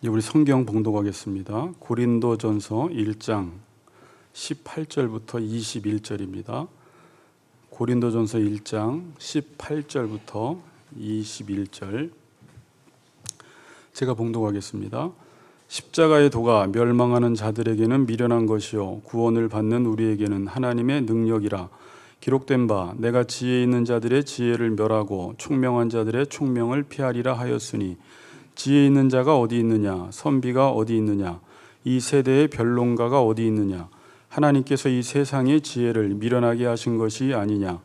우리 성경 봉독하겠습니다. 고린도전서 1장 18절부터 21절입니다. 고린도전서 1장 18절부터 21절 제가 봉독하겠습니다. 십자가의 도가 멸망하는 자들에게는 미련한 것이요 구원을 받는 우리에게는 하나님의 능력이라. 기록된 바 내가 지혜 있는 자들의 지혜를 멸하고 총명한 자들의 총명을 피하리라 하였으니 지혜 있는 자가 어디 있느냐, 선비가 어디 있느냐, 이 세대의 변론가가 어디 있느냐. 하나님께서 이 세상의 지혜를 미련하게 하신 것이 아니냐.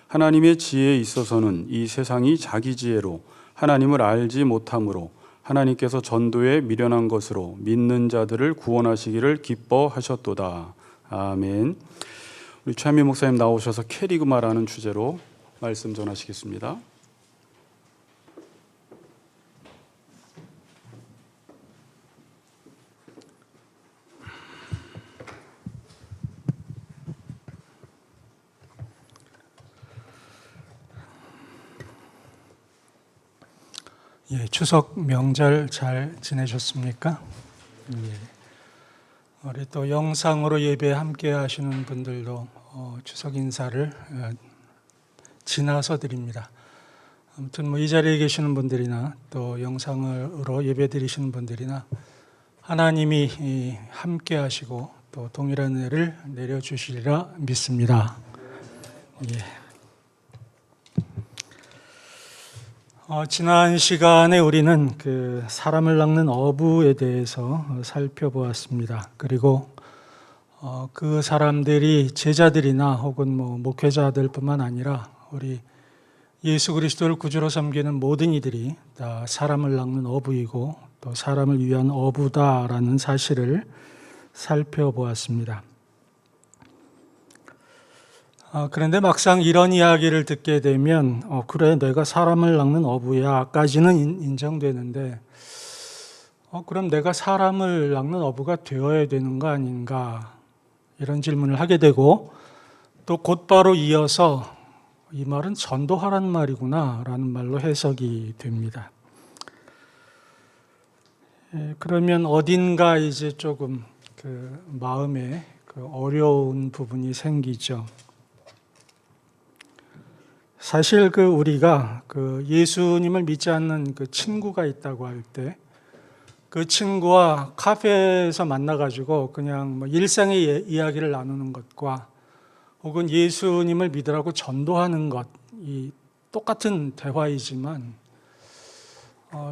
하나님의 지혜에 있어서는 이 세상이 자기 지혜로 하나님을 알지 못함으로 하나님께서 전도에 미련한 것으로 믿는 자들을 구원하시기를 기뻐하셨도다. 아멘. 우리 최한미 목사님 나오셔서 캐리그마라는 주제로 말씀 전하시겠습니다. 추석 명절 잘 지내셨습니까? 우리 또 영상으로 예배 함께 하시는 분들도 추석 인사를 지나서 드립니다. 아무튼 이 자리에 계시는 분들이나 또 영상으로 예배 드리시는 분들이나 하나님이 함께 하시고 또 동일한 은혜를 내려주시리라 믿습니다. 지난 시간에 우리는 사람을 낚는 어부에 대해서 살펴보았습니다. 그리고 그 사람들이 제자들이나 혹은 목회자들뿐만 아니라 우리 예수 그리스도를 구주로 섬기는 모든 이들이 다 사람을 낚는 어부이고 또 사람을 위한 어부다라는 사실을 살펴보았습니다. 그런데 막상 이런 이야기를 듣게 되면 그래 내가 사람을 낚는 어부야 까지는 인정되는데 그럼 내가 사람을 낚는 어부가 되어야 되는 거 아닌가 이런 질문을 하게 되고 또 곧바로 이어서 이 말은 전도하라는 말이구나 라는 말로 해석이 됩니다. 그러면 어딘가 이제 조금 마음에 어려운 부분이 생기죠. 사실 우리가 예수님을 믿지 않는 친구가 있다고 할 때 그 친구와 카페에서 만나가지고 그냥 일상의 이야기를 나누는 것과 혹은 예수님을 믿으라고 전도하는 것이 똑같은 대화이지만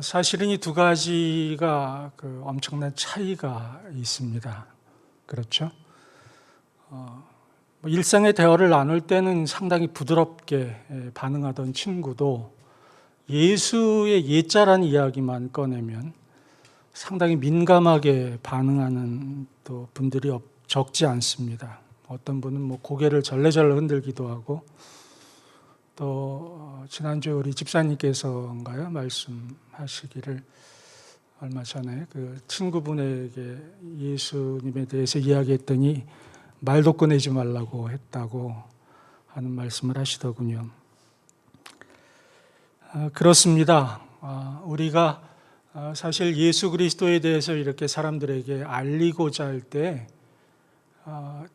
사실은 이 두 가지가 엄청난 차이가 있습니다. 그렇죠? 일상의 대화를 나눌 때는 상당히 부드럽게 반응하던 친구도 예수의 예자라는 이야기만 꺼내면 상당히 민감하게 반응하는 또 분들이 적지 않습니다. 어떤 분은 고개를 절레절레 흔들기도 하고 또 지난주에 우리 집사님께서인가요? 말씀하시기를 얼마 전에 친구분에게 예수님에 대해서 이야기했더니 말도 꺼내지 말라고 했다고 하는 말씀을 하시더군요. 그렇습니다. 우리가 사실 예수 그리스도에 대해서 이렇게 사람들에게 알리고자 할 때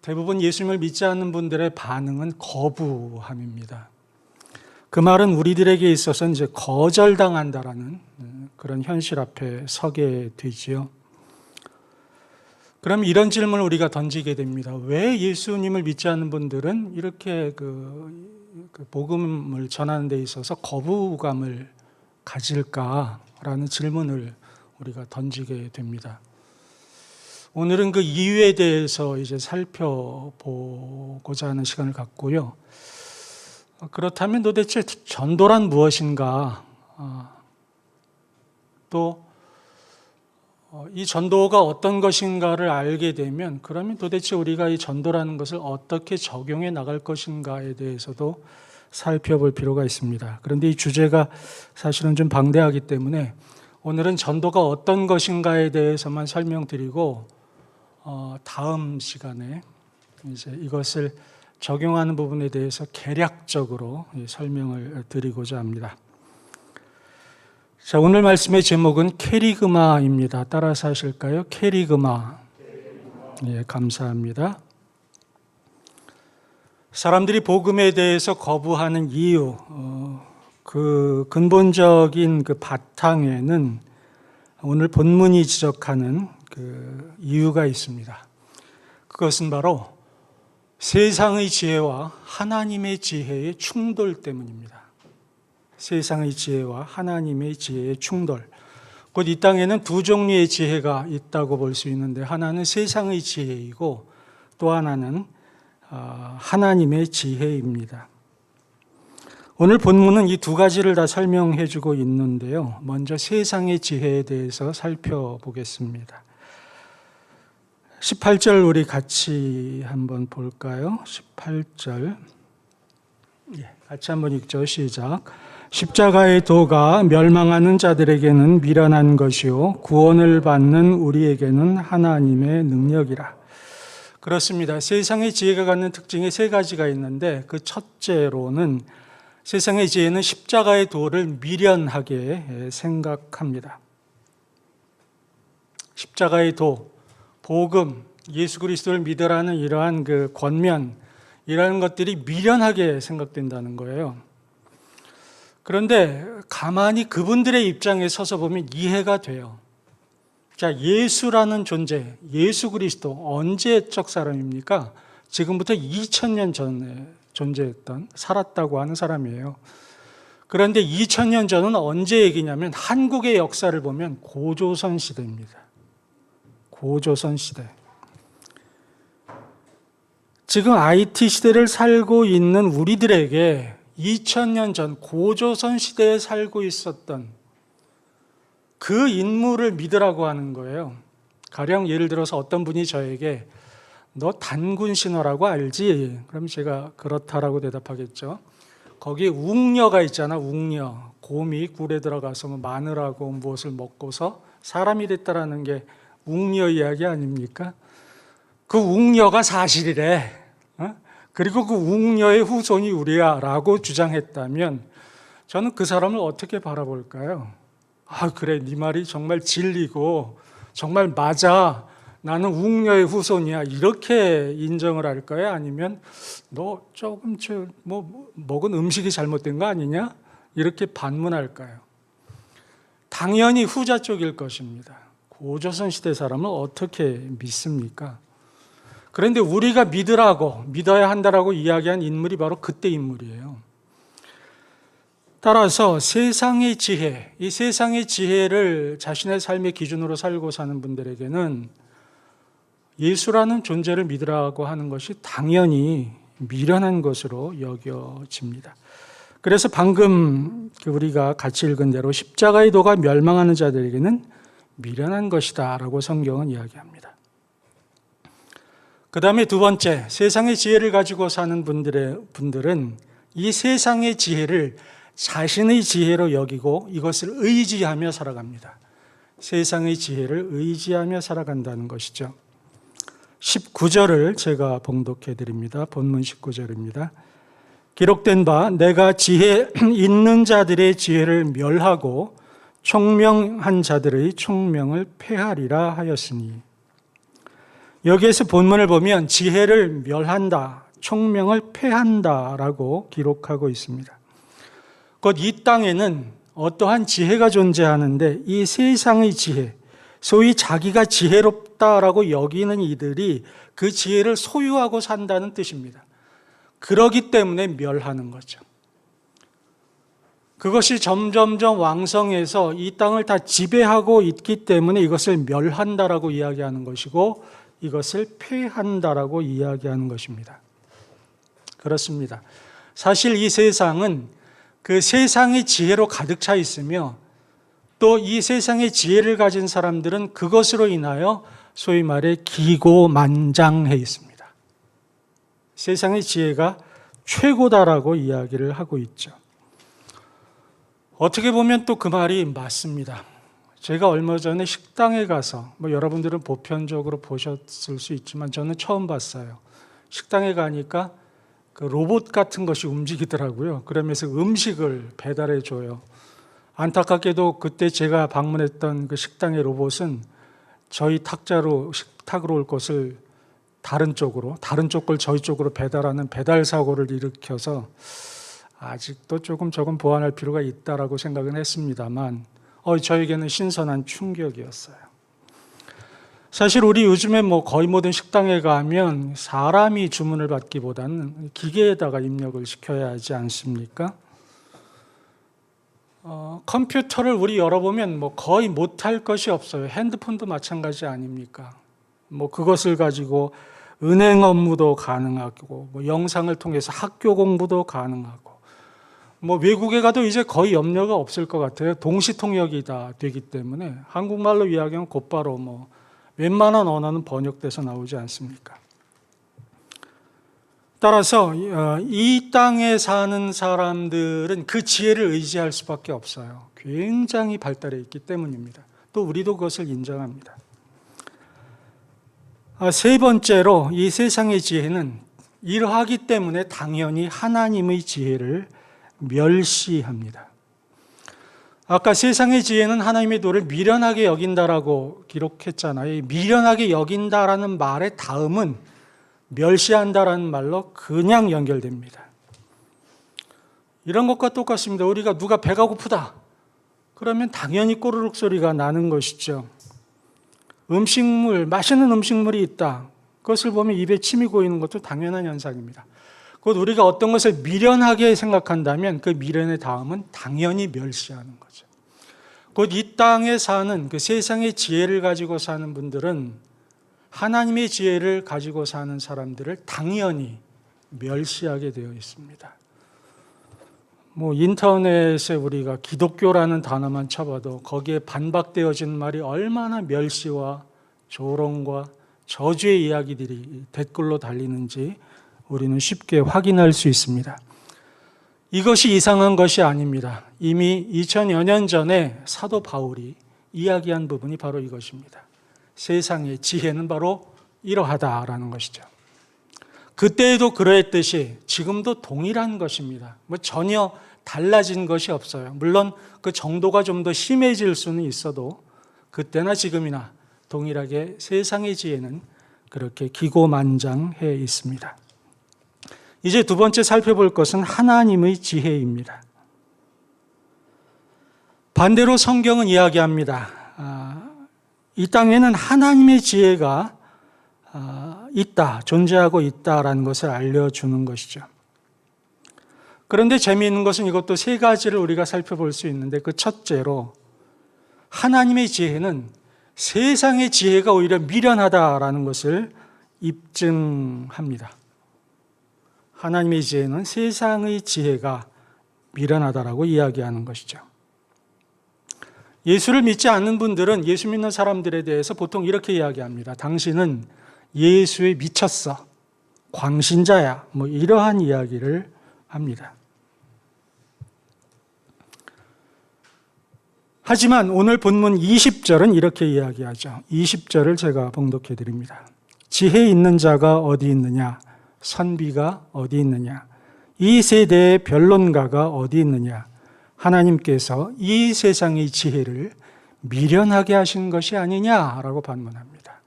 대부분 예수님을 믿지 않는 분들의 반응은 거부함입니다. 그 말은 우리들에게 있어서 이제 거절당한다라는 그런 현실 앞에 서게 되지요. 그럼 이런 질문을 우리가 던지게 됩니다. 왜 예수님을 믿지 않는 분들은 이렇게 복음을 전하는 데 있어서 거부감을 가질까라는 질문을 우리가 던지게 됩니다. 오늘은 그 이유에 대해서 이제 살펴보고자 하는 시간을 갖고요. 그렇다면 도대체 전도란 무엇인가? 또 이 전도가 어떤 것인가를 알게 되면 그러면 도대체 우리가 이 전도라는 것을 어떻게 적용해 나갈 것인가에 대해서도 살펴볼 필요가 있습니다. 그런데 이 주제가 사실은 좀 방대하기 때문에 오늘은 전도가 어떤 것인가에 대해서만 설명드리고 다음 시간에 이제 이것을 적용하는 부분에 대해서 개략적으로 설명을 드리고자 합니다. 자, 오늘 말씀의 제목은 캐리그마입니다. 따라서 하실까요? 캐리그마. 예, 감사합니다. 사람들이 복음에 대해서 거부하는 이유, 그 근본적인 그 바탕에는 오늘 본문이 지적하는 그 이유가 있습니다. 그것은 바로 세상의 지혜와 하나님의 지혜의 충돌 때문입니다. 세상의 지혜와 하나님의 지혜의 충돌. 곧 이 땅에는 두 종류의 지혜가 있다고 볼 수 있는데, 하나는 세상의 지혜이고 또 하나는 하나님의 지혜입니다. 오늘 본문은 이 두 가지를 다 설명해 주고 있는데요. 먼저 세상의 지혜에 대해서 살펴보겠습니다. 18절 우리 같이 한번 볼까요? 18절. 같이 한번 읽죠. 시작. 십자가의 도가 멸망하는 자들에게는 미련한 것이요 구원을 받는 우리에게는 하나님의 능력이라. 그렇습니다. 세상의 지혜가 갖는 특징이 세 가지가 있는데, 그 첫째로는 세상의 지혜는 십자가의 도를 미련하게 생각합니다. 십자가의 도, 복음, 예수 그리스도를 믿으라는 이러한 그 권면, 이러한 것들이 미련하게 생각된다는 거예요. 그런데 가만히 그분들의 입장에 서서 보면 이해가 돼요. 자, 예수라는 존재, 예수 그리스도 언제적 사람입니까? 지금부터 2000년 전에 존재했던, 살았다고 하는 사람이에요. 그런데 2000년 전은 언제 얘기냐면 한국의 역사를 보면 고조선 시대입니다. 고조선 시대. 지금 IT 시대를 살고 있는 우리들에게 2000년 전 고조선 시대에 살고 있었던 그 인물을 믿으라고 하는 거예요. 가령 예를 들어서 어떤 분이 저에게 너 단군 신화라고 알지? 그럼 제가 그렇다라고 대답하겠죠. 거기에 웅녀가 있잖아. 웅녀. 곰이 굴에 들어가서 마늘하고 무엇을 먹고서 사람이 됐다라는 게 웅녀 이야기 아닙니까? 그 웅녀가 사실이래. 그리고 그 웅녀의 후손이 우리야 라고 주장했다면 저는 그 사람을 어떻게 바라볼까요? 아, 그래, 네 말이 정말 진리고 정말 맞아, 나는 웅녀의 후손이야, 이렇게 인정을 할까요? 아니면 너 조금 먹은 음식이 잘못된 거 아니냐? 이렇게 반문할까요? 당연히 후자 쪽일 것입니다. 고조선 시대 사람을 어떻게 믿습니까? 그런데 우리가 믿어야 한다라고 이야기한 인물이 바로 그때 인물이에요. 따라서 세상의 지혜, 이 세상의 지혜를 자신의 삶의 기준으로 살고 사는 분들에게는 예수라는 존재를 믿으라고 하는 것이 당연히 미련한 것으로 여겨집니다. 그래서 방금 우리가 같이 읽은 대로 십자가의 도가 멸망하는 자들에게는 미련한 것이다 라고 성경은 이야기합니다. 그 다음에 두 번째, 세상의 지혜를 가지고 사는 분들은 이 세상의 지혜를 자신의 지혜로 여기고 이것을 의지하며 살아갑니다. 세상의 지혜를 의지하며 살아간다는 것이죠. 19절을 제가 봉독해 드립니다. 본문 19절입니다. 기록된 바 내가 지혜 있는 자들의 지혜를 멸하고 총명한 자들의 총명을 폐하리라 하였으니. 여기에서 본문을 보면 지혜를 멸한다, 총명을 폐한다라고 기록하고 있습니다. 곧 이 땅에는 어떠한 지혜가 존재하는데 이 세상의 지혜, 소위 자기가 지혜롭다라고 여기는 이들이 그 지혜를 소유하고 산다는 뜻입니다. 그러기 때문에 멸하는 거죠. 그것이 점점점 왕성해서 이 땅을 다 지배하고 있기 때문에 이것을 멸한다라고 이야기하는 것이고 이것을 폐한다라고 이야기하는 것입니다. 그렇습니다. 사실 이 세상은 그 세상의 지혜로 가득 차 있으며 또 이 세상의 지혜를 가진 사람들은 그것으로 인하여 소위 말해 기고만장해 있습니다. 세상의 지혜가 최고다라고 이야기를 하고 있죠. 어떻게 보면 또 그 말이 맞습니다. 제가 얼마 전에 식당에 가서 여러분들은 보편적으로 보셨을 수 있지만 저는 처음 봤어요. 식당에 가니까 그 로봇 같은 것이 움직이더라고요. 그러면서 음식을 배달해 줘요. 안타깝게도 그때 제가 방문했던 그 식당의 로봇은 저희 식탁으로 올 것을 다른 쪽 걸 저희 쪽으로 배달하는 배달 사고를 일으켜서 아직도 조금 보완할 필요가 있다라고 생각은 했습니다만 저에게는 신선한 충격이었어요. 사실 우리 요즘에 거의 모든 식당에 가면 사람이 주문을 받기보다는 기계에다가 입력을 시켜야 하지 않습니까? 컴퓨터를 우리 열어보면 거의 못할 것이 없어요. 핸드폰도 마찬가지 아닙니까? 그것을 가지고 은행 업무도 가능하고 영상을 통해서 학교 공부도 가능하고 외국에 가도 이제 거의 염려가 없을 것 같아요. 동시통역이 다 되기 때문에 한국말로 이야기하면 곧바로 웬만한 언어는 번역돼서 나오지 않습니까? 따라서 이 땅에 사는 사람들은 그 지혜를 의지할 수밖에 없어요. 굉장히 발달해 있기 때문입니다. 또 우리도 그것을 인정합니다. 세 번째로 이 세상의 지혜는 이러하기 때문에 당연히 하나님의 지혜를 멸시합니다. 아까 세상의 지혜는 하나님의 도를 미련하게 여긴다라고 기록했잖아요. 미련하게 여긴다라는 말의 다음은 멸시한다라는 말로 그냥 연결됩니다. 이런 것과 똑같습니다. 우리가 누가 배가 고프다 그러면 당연히 꼬르륵 소리가 나는 것이죠. 맛있는 음식물이 있다. 그것을 보면 입에 침이 고이는 것도 당연한 현상입니다. 곧 우리가 어떤 것을 미련하게 생각한다면 그 미련의 다음은 당연히 멸시하는 거죠. 곧 이 땅에 사는 그 세상의 지혜를 가지고 사는 분들은 하나님의 지혜를 가지고 사는 사람들을 당연히 멸시하게 되어 있습니다. 인터넷에 우리가 기독교라는 단어만 쳐봐도 거기에 반박되어진 말이 얼마나 멸시와 조롱과 저주의 이야기들이 댓글로 달리는지 우리는 쉽게 확인할 수 있습니다. 이것이 이상한 것이 아닙니다. 이미 2000여 년 전에 사도 바울이 이야기한 부분이 바로 이것입니다. 세상의 지혜는 바로 이러하다라는 것이죠. 그때에도 그러했듯이 지금도 동일한 것입니다. 전혀 달라진 것이 없어요. 물론 그 정도가 좀 더 심해질 수는 있어도 그때나 지금이나 동일하게 세상의 지혜는 그렇게 기고만장해 있습니다. 이제 두 번째 살펴볼 것은 하나님의 지혜입니다. 반대로 성경은 이야기합니다. 이 땅에는 하나님의 지혜가 있다, 존재하고 있다라는 것을 알려주는 것이죠. 그런데 재미있는 것은 이것도 세 가지를 우리가 살펴볼 수 있는데 그 첫째로 하나님의 지혜는 세상의 지혜가 오히려 미련하다라는 것을 입증합니다. 하나님의 지혜는 세상의 지혜가 미련하다라고 이야기하는 것이죠. 예수를 믿지 않는 분들은 예수 믿는 사람들에 대해서 보통 이렇게 이야기합니다. 당신은 예수에 미쳤어. 광신자야. 이러한 이야기를 합니다. 하지만 오늘 본문 20절은 이렇게 이야기하죠. 20절을 제가 봉독해 드립니다. 지혜 있는 자가 어디 있느냐? 선비가 어디 있느냐? 이 세대의 변론가가 어디 있느냐? 하나님께서 이 세상의 지혜를 미련하게 하신 것이 아니냐라고 반문합니다.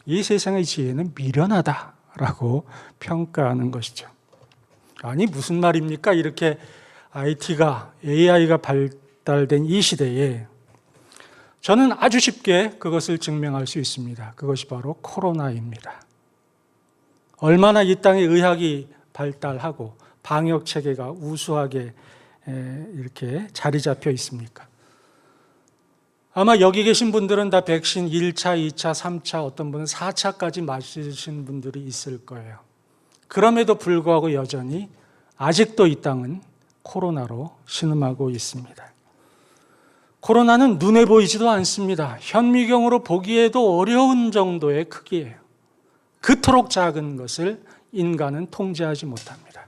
이 세상의 지혜는 미련하다라고 평가하는 것이죠. 아니 무슨 말입니까? 이렇게 AI가 발달된 이 시대에 저는 아주 쉽게 그것을 증명할 수 있습니다. 그것이 바로 코로나입니다. 얼마나 이 땅에 의학이 발달하고 방역 체계가 우수하게 이렇게 자리 잡혀 있습니까? 아마 여기 계신 분들은 다 백신 1차, 2차, 3차, 어떤 분은 4차까지 맞으신 분들이 있을 거예요. 그럼에도 불구하고 여전히 아직도 이 땅은 코로나로 신음하고 있습니다. 코로나는 눈에 보이지도 않습니다. 현미경으로 보기에도 어려운 정도의 크기예요. 그토록 작은 것을 인간은 통제하지 못합니다.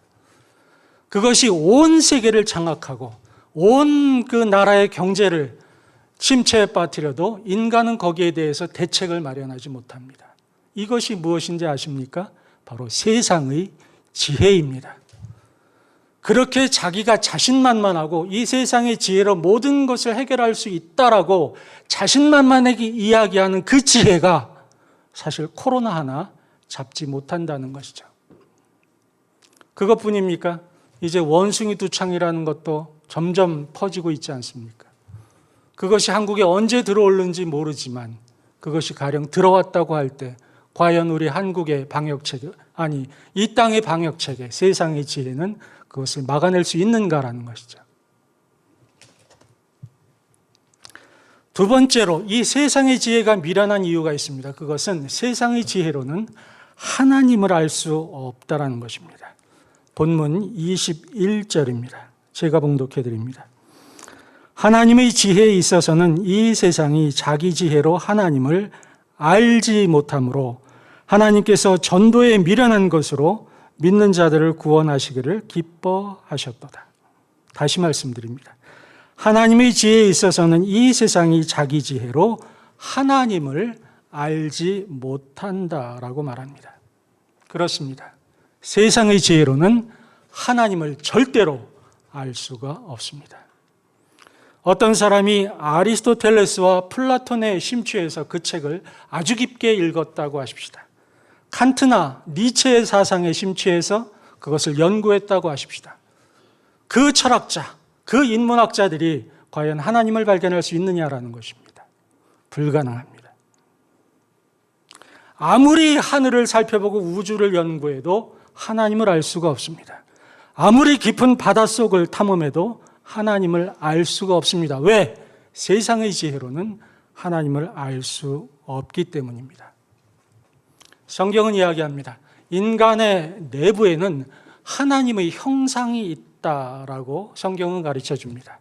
그것이 온 세계를 장악하고 온 그 나라의 경제를 침체에 빠뜨려도 인간은 거기에 대해서 대책을 마련하지 못합니다. 이것이 무엇인지 아십니까? 바로 세상의 지혜입니다. 그렇게 자기가 자신만만하고 이 세상의 지혜로 모든 것을 해결할 수 있다라고 자신만만하게 이야기하는 그 지혜가 사실 코로나 하나 잡지 못한다는 것이죠. 그것뿐입니까? 이제 원숭이 두창이라는 것도 점점 퍼지고 있지 않습니까? 그것이 한국에 언제 들어올는지 모르지만 그것이 가령 들어왔다고 할 때 과연 우리 한국의 방역체계, 아니 이 땅의 방역체계, 세상의 지혜는 그것을 막아낼 수 있는가라는 것이죠. 두 번째로 이 세상의 지혜가 미련한 이유가 있습니다. 그것은 세상의 지혜로는 하나님을 알 수 없다라는 것입니다. 본문 21절입니다. 제가 봉독해 드립니다. 하나님의 지혜에 있어서는 이 세상이 자기 지혜로 하나님을 알지 못하므로 하나님께서 전도에 미련한 것으로 믿는 자들을 구원하시기를 기뻐하셨도다. 다시 말씀드립니다. 하나님의 지혜에 있어서는 이 세상이 자기 지혜로 하나님을 알지 못한다라고 말합니다. 그렇습니다. 세상의 지혜로는 하나님을 절대로 알 수가 없습니다. 어떤 사람이 아리스토텔레스와 플라톤에 심취해서 그 책을 아주 깊게 읽었다고 하십시다. 칸트나 니체의 사상에 심취해서 그것을 연구했다고 하십시다. 그 철학자, 그 인문학자들이 과연 하나님을 발견할 수 있느냐라는 것입니다. 불가능합니다. 아무리 하늘을 살펴보고 우주를 연구해도 하나님을 알 수가 없습니다. 아무리 깊은 바닷속을 탐험해도 하나님을 알 수가 없습니다. 왜? 세상의 지혜로는 하나님을 알 수 없기 때문입니다. 성경은 이야기합니다. 인간의 내부에는 하나님의 형상이 있다라고 성경은 가르쳐 줍니다.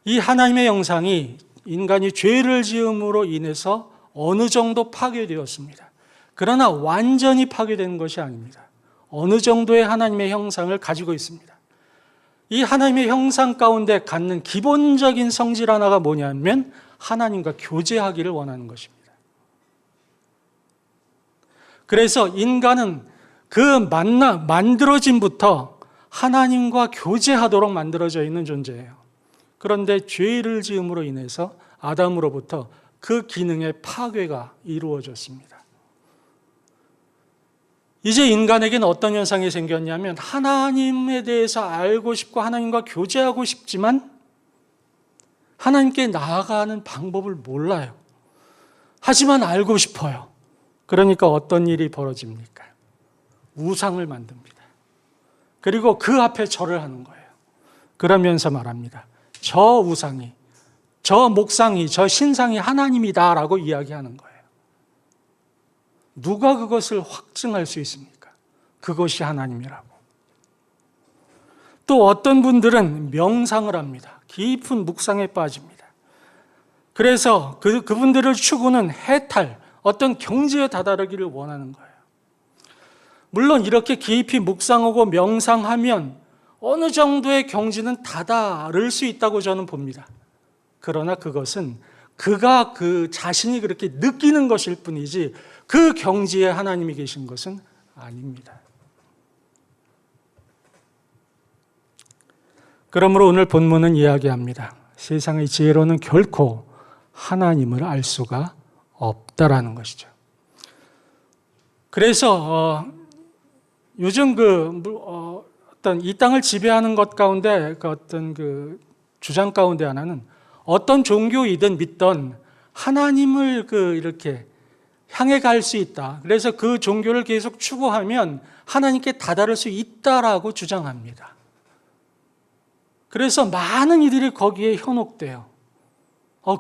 이 하나님의 형상이 인간이 죄를 지음으로 인해서 어느 정도 파괴되었습니다. 그러나 완전히 파괴된 것이 아닙니다. 어느 정도의 하나님의 형상을 가지고 있습니다. 이 하나님의 형상 가운데 갖는 기본적인 성질 하나가 뭐냐면 하나님과 교제하기를 원하는 것입니다. 그래서 인간은 그 만들어짐부터 하나님과 교제하도록 만들어져 있는 존재예요. 그런데 죄를 지음으로 인해서 아담으로부터 그 기능의 파괴가 이루어졌습니다. 이제 인간에게는 어떤 현상이 생겼냐면 하나님에 대해서 알고 싶고 하나님과 교제하고 싶지만 하나님께 나아가는 방법을 몰라요. 하지만 알고 싶어요. 그러니까 어떤 일이 벌어집니까? 우상을 만듭니다. 그리고 그 앞에 절을 하는 거예요. 그러면서 말합니다. 저 우상이, 저 목상이, 저 신상이 하나님이다라고 이야기하는 거예요. 누가 그것을 확증할 수 있습니까? 그것이 하나님이라고. 또 어떤 분들은 명상을 합니다. 깊은 묵상에 빠집니다. 그래서 그분들을 추구는 해탈, 어떤 경지에 다다르기를 원하는 거예요. 물론 이렇게 깊이 묵상하고 명상하면 어느 정도의 경지는 다다를 수 있다고 저는 봅니다. 그러나 그것은 그가 그 자신이 그렇게 느끼는 것일 뿐이지 그 경지에 하나님이 계신 것은 아닙니다. 그러므로 오늘 본문은 이야기합니다. 세상의 지혜로는 결코 하나님을 알 수가 없다라는 것이죠. 그래서 요즘 어떤 이 땅을 지배하는 것 가운데 어떤 주장 가운데 하나는 어떤 종교이든 믿던 하나님을 이렇게 향해 갈 수 있다. 그래서 그 종교를 계속 추구하면 하나님께 다다를 수 있다라고 주장합니다. 그래서 많은 이들이 거기에 현혹돼요.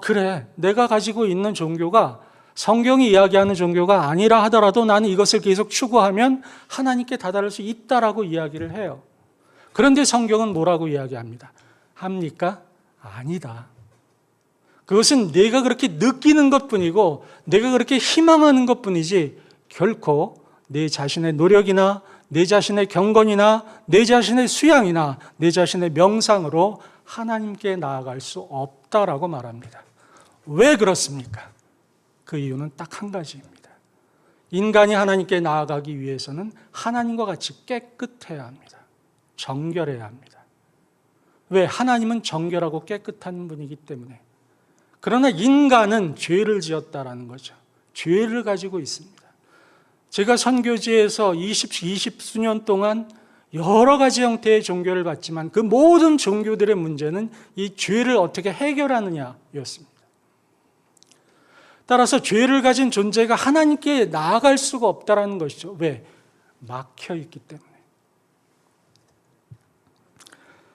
그래, 내가 가지고 있는 종교가 성경이 이야기하는 종교가 아니라 하더라도 나는 이것을 계속 추구하면 하나님께 다다를 수 있다라고 이야기를 해요. 그런데 성경은 뭐라고 이야기합니다? 합니까? 아니다. 그것은 내가 그렇게 느끼는 것뿐이고 내가 그렇게 희망하는 것뿐이지 결코 내 자신의 노력이나 내 자신의 경건이나 내 자신의 수양이나 내 자신의 명상으로 하나님께 나아갈 수 없다라고 말합니다. 왜 그렇습니까? 그 이유는 딱 한 가지입니다. 인간이 하나님께 나아가기 위해서는 하나님과 같이 깨끗해야 합니다. 정결해야 합니다. 왜? 하나님은 정결하고 깨끗한 분이기 때문에. 그러나 인간은 죄를 지었다라는 거죠. 죄를 가지고 있습니다. 제가 선교지에서 20수년 동안 여러 가지 형태의 종교를 봤지만 그 모든 종교들의 문제는 이 죄를 어떻게 해결하느냐였습니다. 따라서 죄를 가진 존재가 하나님께 나아갈 수가 없다는 것이죠. 왜? 막혀 있기 때문에.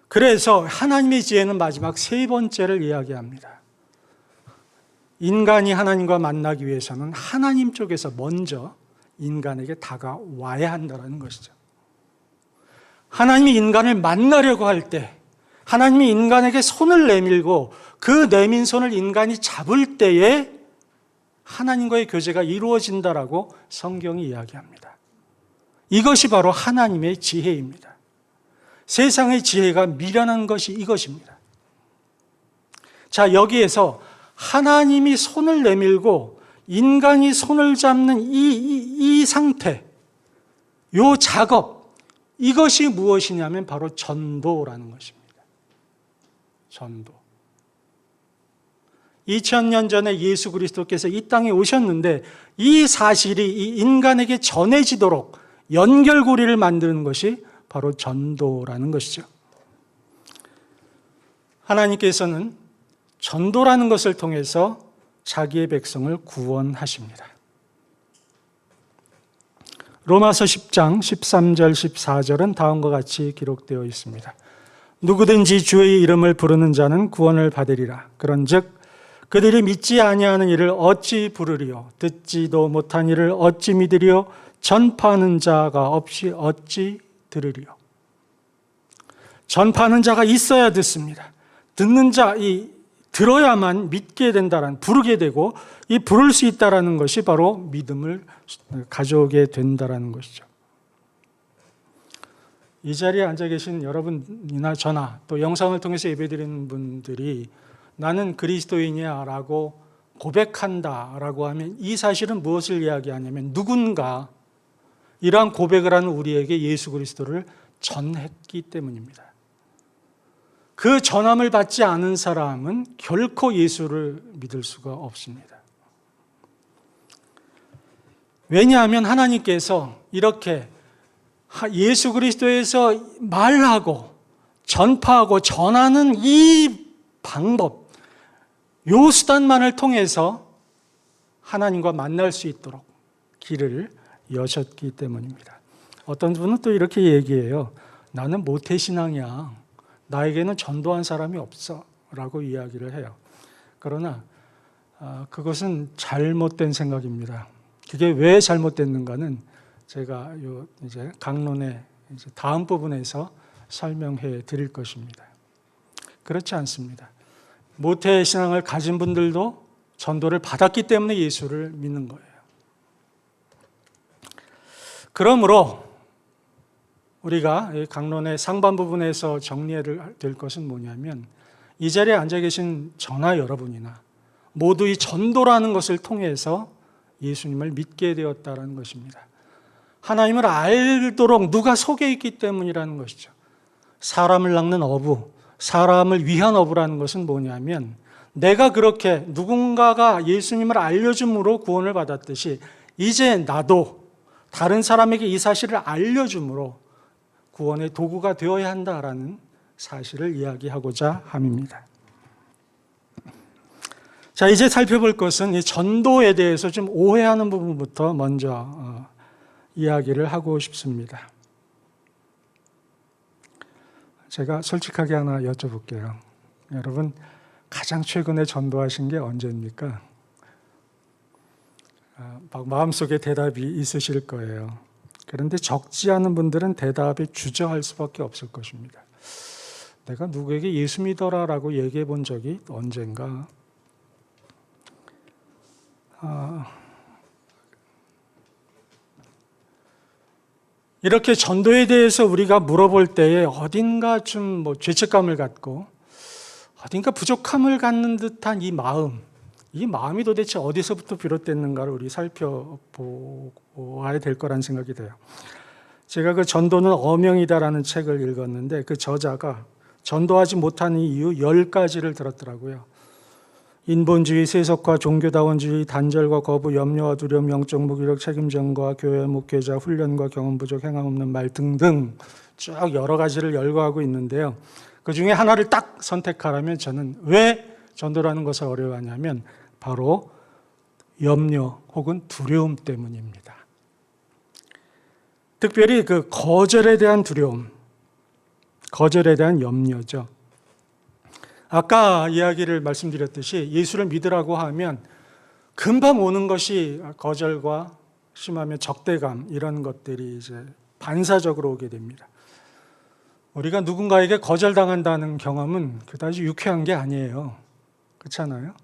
그래서 하나님의 지혜는 마지막 세 번째를 이야기합니다. 인간이 하나님과 만나기 위해서는 하나님 쪽에서 먼저 인간에게 다가와야 한다는 것이죠. 하나님이 인간을 만나려고 할 때, 하나님이 인간에게 손을 내밀고 그 내민 손을 인간이 잡을 때에 하나님과의 교제가 이루어진다라고 성경이 이야기합니다. 이것이 바로 하나님의 지혜입니다. 세상의 지혜가 미련한 것이 이것입니다. 자, 여기에서 하나님이 손을 내밀고 인간이 손을 잡는 이 상태, 이 작업, 이것이 무엇이냐면 바로 전도라는 것입니다. 전도. 2000년 전에 예수 그리스도께서 이 땅에 오셨는데 이 사실이 이 인간에게 전해지도록 연결고리를 만드는 것이 바로 전도라는 것이죠. 하나님께서는 전도라는 것을 통해서 자기의 백성을 구원하십니다. 로마서 10장 13절 14절은 다음과 같이 기록되어 있습니다. 누구든지 주의 이름을 부르는 자는 구원을 받으리라. 그런즉 그들이 믿지 아니하는 이를 어찌 부르리요? 듣지도 못한 이를 어찌 믿으리요? 전파하는 자가 없이 어찌 들으리요? 전파하는 자가 있어야 듣습니다. 듣는 자, 들어야만 믿게 된다는, 부르게 되고 이 부를 수 있다라는 것이 바로 믿음을 가져오게 된다라는 것이죠. 이 자리에 앉아 계신 여러분이나 저나 또 영상을 통해서 예배드리는 분들이 나는 그리스도인이야 라고 고백한다 라고 하면 이 사실은 무엇을 이야기하냐면 누군가 이러한 고백을 하는 우리에게 예수 그리스도를 전했기 때문입니다. 그 전함을 받지 않은 사람은 결코 예수를 믿을 수가 없습니다. 왜냐하면 하나님께서 이렇게 예수 그리스도에서 말하고 전파하고 전하는 이 방법, 요 수단만을 통해서 하나님과 만날 수 있도록 길을 여셨기 때문입니다. 어떤 분은 또 이렇게 얘기해요. 나는 모태신앙이야. 나에게는 전도한 사람이 없어 라고 이야기를 해요. 그러나 그것은 잘못된 생각입니다. 그게 왜 잘못됐는가는 제가 이제 강론의 다음 부분에서 설명해 드릴 것입니다. 그렇지 않습니다. 모태 신앙을 가진 분들도 전도를 받았기 때문에 예수를 믿는 거예요. 그러므로 우리가 강론의 상반 부분에서 정리해야 될 것은 뭐냐면 이 자리에 앉아 계신 저나 여러분이나 모두 이 전도라는 것을 통해서 예수님을 믿게 되었다는 것입니다. 하나님을 알도록 누가 속에 있기 때문이라는 것이죠. 사람을 낚는 어부, 사람을 위한 어부라는 것은 뭐냐면 내가 그렇게 누군가가 예수님을 알려줌으로 구원을 받았듯이 이제 나도 다른 사람에게 이 사실을 알려줌으로 구원의 도구가 되어야 한다라는 사실을 이야기하고자 함입니다. 자, 이제 살펴볼 것은 이 전도에 대해서 좀 오해하는 부분부터 먼저 이야기를 하고 싶습니다. 제가 솔직하게 하나 여쭤볼게요. 여러분, 가장 최근에 전도하신 게 언제입니까? 마음속에 대답이 있으실 거예요. 그런데 적지 않은 분들은 대답에 주저할 수밖에 없을 것입니다. 내가 누구에게 예수 믿어라라고 얘기해 본 적이 언젠가? 이렇게 전도에 대해서 우리가 물어볼 때에 어딘가 좀 죄책감을 갖고 어딘가 부족함을 갖는 듯한 이 마음이 도대체 어디서부터 비롯됐는가를 우리 살펴보아야 될 거란 생각이 돼요. 제가 그 전도는 어명이다라는 책을 읽었는데 그 저자가 전도하지 못하는 이유 10가지를 들었더라고요. 인본주의, 세속화, 종교다원주의, 단절과 거부, 염려와 두려움, 영적 무기력, 책임전과 교회 목회자, 훈련과 경험 부족, 행함 없는 말 등등 쭉 여러 가지를 열거하고 있는데요. 그 중에 하나를 딱 선택하라면 저는 왜 전도라는 것을 어려워하냐면 바로 염려 혹은 두려움 때문입니다. 특별히 그 거절에 대한 두려움, 거절에 대한 염려죠. 아까 이야기를 말씀드렸듯이 예수를 믿으라고 하면 금방 오는 것이 거절과 심하면 적대감 이런 것들이 이제 반사적으로 오게 됩니다. 우리가 누군가에게 거절당한다는 경험은 그다지 유쾌한 게 아니에요. 그렇잖아요?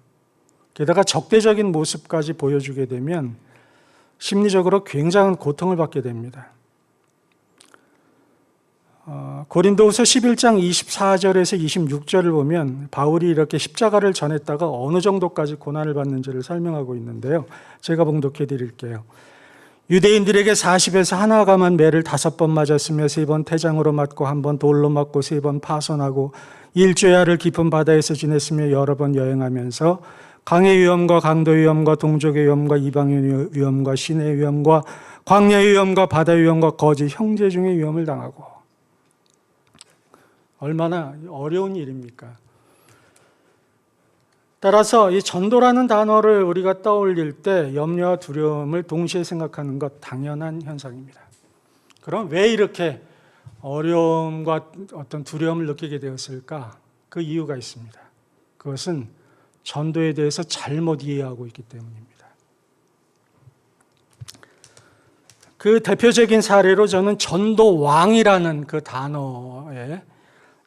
게다가 적대적인 모습까지 보여주게 되면 심리적으로 굉장한 고통을 받게 됩니다. 고린도후서 11장 24절에서 26절을 보면 바울이 이렇게 십자가를 전했다가 어느 정도까지 고난을 받는지를 설명하고 있는데요. 제가 봉독해 드릴게요. 유대인들에게 40에서 하나 감한 매를 5번 맞았으며 3번 태장으로 맞고 1번 돌로 맞고 3번 파손하고 일주야를 깊은 바다에서 지냈으며 여러 번 여행하면서 강의 위험과 강도 위험과 동족의 위험과 이방인 위험과 시내 위험과 광야의 위험과 바다 위험과 거짓 형제 중의 위험을 당하고 얼마나 어려운 일입니까? 따라서 이 전도라는 단어를 우리가 떠올릴 때 염려와 두려움을 동시에 생각하는 것 당연한 현상입니다. 그럼 왜 이렇게 어려움과 어떤 두려움을 느끼게 되었을까? 그 이유가 있습니다. 그것은 전도에 대해서 잘못 이해하고 있기 때문입니다. 그 대표적인 사례로 저는 전도왕이라는 그 단어에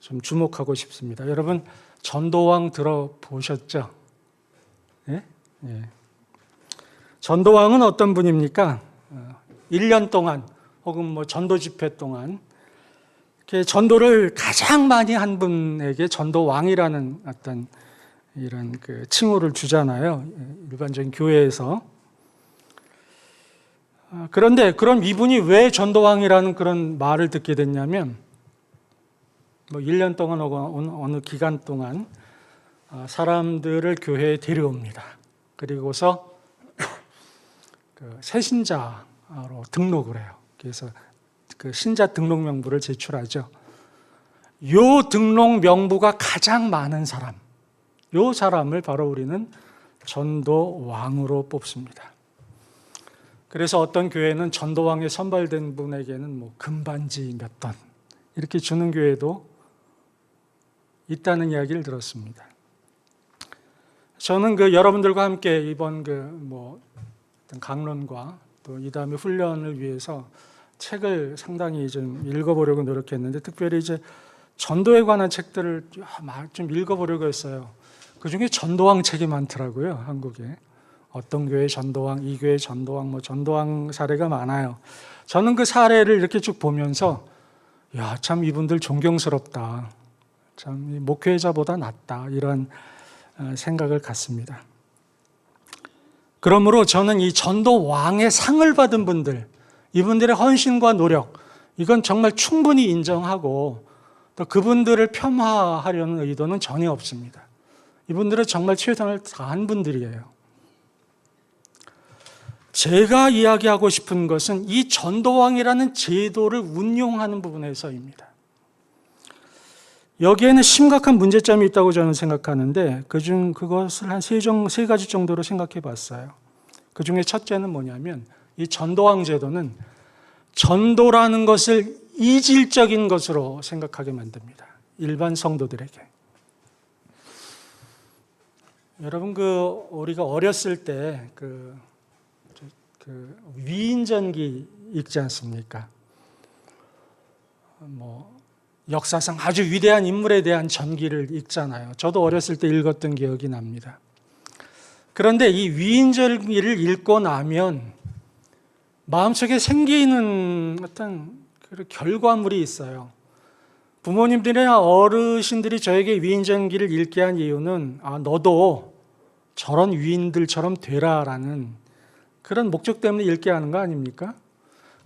좀 주목하고 싶습니다. 여러분 전도왕 들어보셨죠? 예? 예. 전도왕은 어떤 분입니까? 1년 동안 혹은 뭐 전도 집회 동안 이렇게 전도를 가장 많이 한 분에게 전도왕이라는 어떤 이런 그 칭호를 주잖아요. 일반적인 교회에서. 그런데 그럼 이분이 왜 전도왕이라는 그런 말을 듣게 됐냐면 뭐 1년 동안 혹은 어느 기간 동안 사람들을 교회에 데려옵니다. 그리고서 그 새신자로 등록을 해요. 그래서 그 신자 등록 명부를 제출하죠. 요 등록 명부가 가장 많은 사람, 요 사람을 바로 우리는 전도왕으로 뽑습니다. 그래서 어떤 교회는 전도왕에 선발된 분에게는 뭐 금반지 몇 돈 이렇게 주는 교회도 있다는 이야기를 들었습니다. 저는 그 여러분들과 함께 이번 그 강론과 또 이 다음에 훈련을 위해서 책을 상당히 좀 읽어보려고 노력했는데 특별히 이제 전도에 관한 책들을 좀 읽어보려고 했어요. 그 중에 전도왕 책이 많더라고요, 한국에. 어떤 교회 전도왕, 이 교회 전도왕, 뭐 전도왕 사례가 많아요. 저는 그 사례를 이렇게 쭉 보면서 야, 참 이분들 존경스럽다. 참 목회자보다 낫다. 이런 생각을 갖습니다. 그러므로 저는 이 전도왕의 상을 받은 분들, 이분들의 헌신과 노력, 이건 정말 충분히 인정하고 또 그분들을 폄하하려는 의도는 전혀 없습니다. 이분들은 정말 최선을 다한 분들이에요. 제가 이야기하고 싶은 것은 이 전도왕이라는 제도를 운용하는 부분에서입니다. 여기에는 심각한 문제점이 있다고 저는 생각하는데 그것을 한 세 가지 정도로 생각해 봤어요. 그 중에 첫째는 뭐냐면 이 전도왕 제도는 전도라는 것을 이질적인 것으로 생각하게 만듭니다. 일반 성도들에게. 여러분 우리가 어렸을 때 위인전기 읽지 않습니까? 역사상 아주 위대한 인물에 대한 전기를 읽잖아요. 저도 어렸을 때 읽었던 기억이 납니다. 그런데 이 위인전기를 읽고 나면 마음속에 생기는 어떤 결과물이 있어요. 부모님들이나 어르신들이 저에게 위인전기를 읽게 한 이유는 너도 저런 위인들처럼 되라라는 그런 목적 때문에 읽게 하는 거 아닙니까?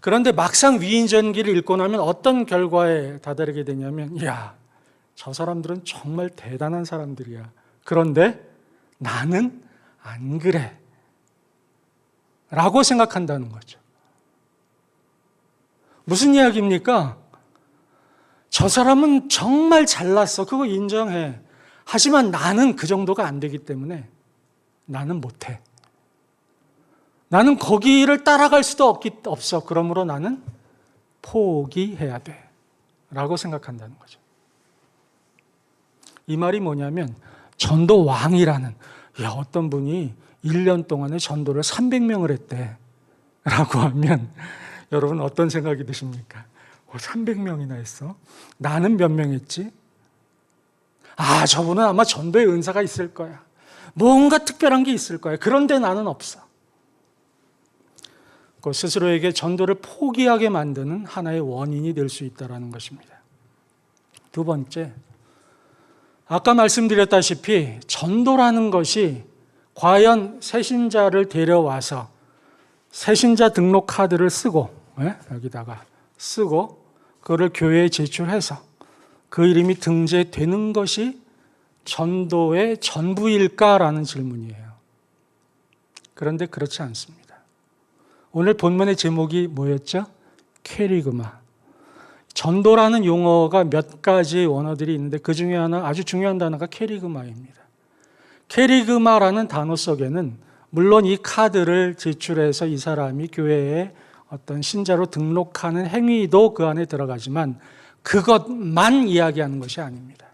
그런데 막상 위인전기를 읽고 나면 어떤 결과에 다다르게 되냐면, 이야, 저 사람들은 정말 대단한 사람들이야. 그런데 나는 안 그래. 라고 생각한다는 거죠. 무슨 이야기입니까? 저 사람은 정말 잘났어. 그거 인정해. 하지만 나는 그 정도가 안 되기 때문에 나는 못해. 나는 거기를 따라갈 수도 없어. 그러므로 나는 포기해야 돼. 라고 생각한다는 거죠. 이 말이 뭐냐면 전도 왕이라는, 어떤 분이 1년 동안에 전도를 300명을 했대. 라고 하면 여러분 어떤 생각이 드십니까? 300명이나 했어? 나는 몇 명 했지? 저분은 아마 전도의 은사가 있을 거야. 뭔가 특별한 게 있을 거야. 그런데 나는 없어. 그 스스로에게 전도를 포기하게 만드는 하나의 원인이 될 수 있다는 것입니다. 두 번째, 아까 말씀드렸다시피 전도라는 것이 과연 새신자를 데려와서 새신자 등록 카드를 쓰고, 여기다가 쓰고 그거를 교회에 제출해서 그 이름이 등재되는 것이 전도의 전부일까라는 질문이에요. 그런데 그렇지 않습니다. 오늘 본문의 제목이 뭐였죠? 캐리그마. 전도라는 용어가 몇 가지 원어들이 있는데 그 중에 하나 아주 중요한 단어가 캐리그마입니다. 캐리그마라는 단어 속에는 물론 이 카드를 제출해서 이 사람이 교회에 어떤 신자로 등록하는 행위도 그 안에 들어가지만 그것만 이야기하는 것이 아닙니다.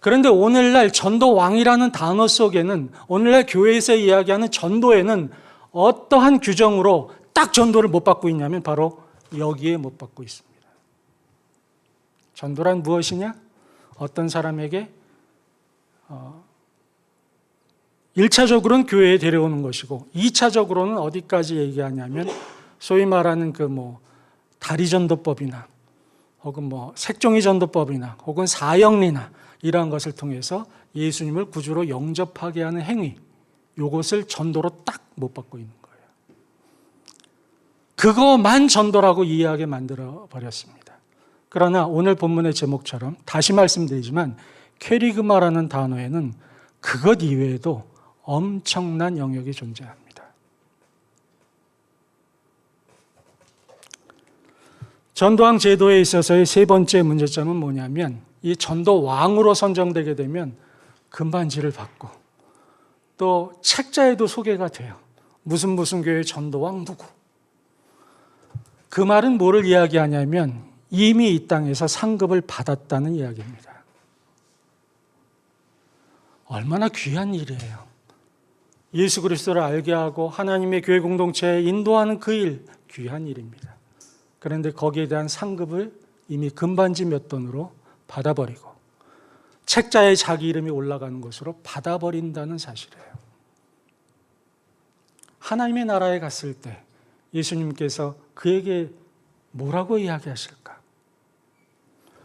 그런데 오늘날 전도왕이라는 단어 속에는, 오늘날 교회에서 이야기하는 전도에는 어떠한 규정으로 딱 전도를 못 받고 있냐면 바로 여기에 못 받고 있습니다. 전도란 무엇이냐? 어떤 사람에게 1차적으로는 교회에 데려오는 것이고 2차적으로는 어디까지 얘기하냐면 소위 말하는 다리전도법이나 혹은 색종이 전도법이나 혹은 사형리나 이러한 것을 통해서 예수님을 구주로 영접하게 하는 행위, 이것을 전도로 딱 못 받고 있는 거예요. 그거만 전도라고 이해하게 만들어 버렸습니다. 그러나 오늘 본문의 제목처럼 다시 말씀드리지만 캐리그마라는 단어에는 그것 이외에도 엄청난 영역이 존재합니다. 전도왕 제도에 있어서의 세 번째 문제점은 뭐냐면 이 전도왕으로 선정되게 되면 금반지를 받고 또 책자에도 소개가 돼요. 무슨 교회 전도왕 누구. 그 말은 뭐를 이야기하냐면 이미 이 땅에서 상급을 받았다는 이야기입니다. 얼마나 귀한 일이에요. 예수 그리스도를 알게 하고 하나님의 교회 공동체에 인도하는 그 일, 귀한 일입니다. 그런데 거기에 대한 상급을 이미 금반지 몇 돈으로 받아버리고 책자에 자기 이름이 올라가는 것으로 받아버린다는 사실이에요. 하나님의 나라에 갔을 때 예수님께서 그에게 뭐라고 이야기하실까?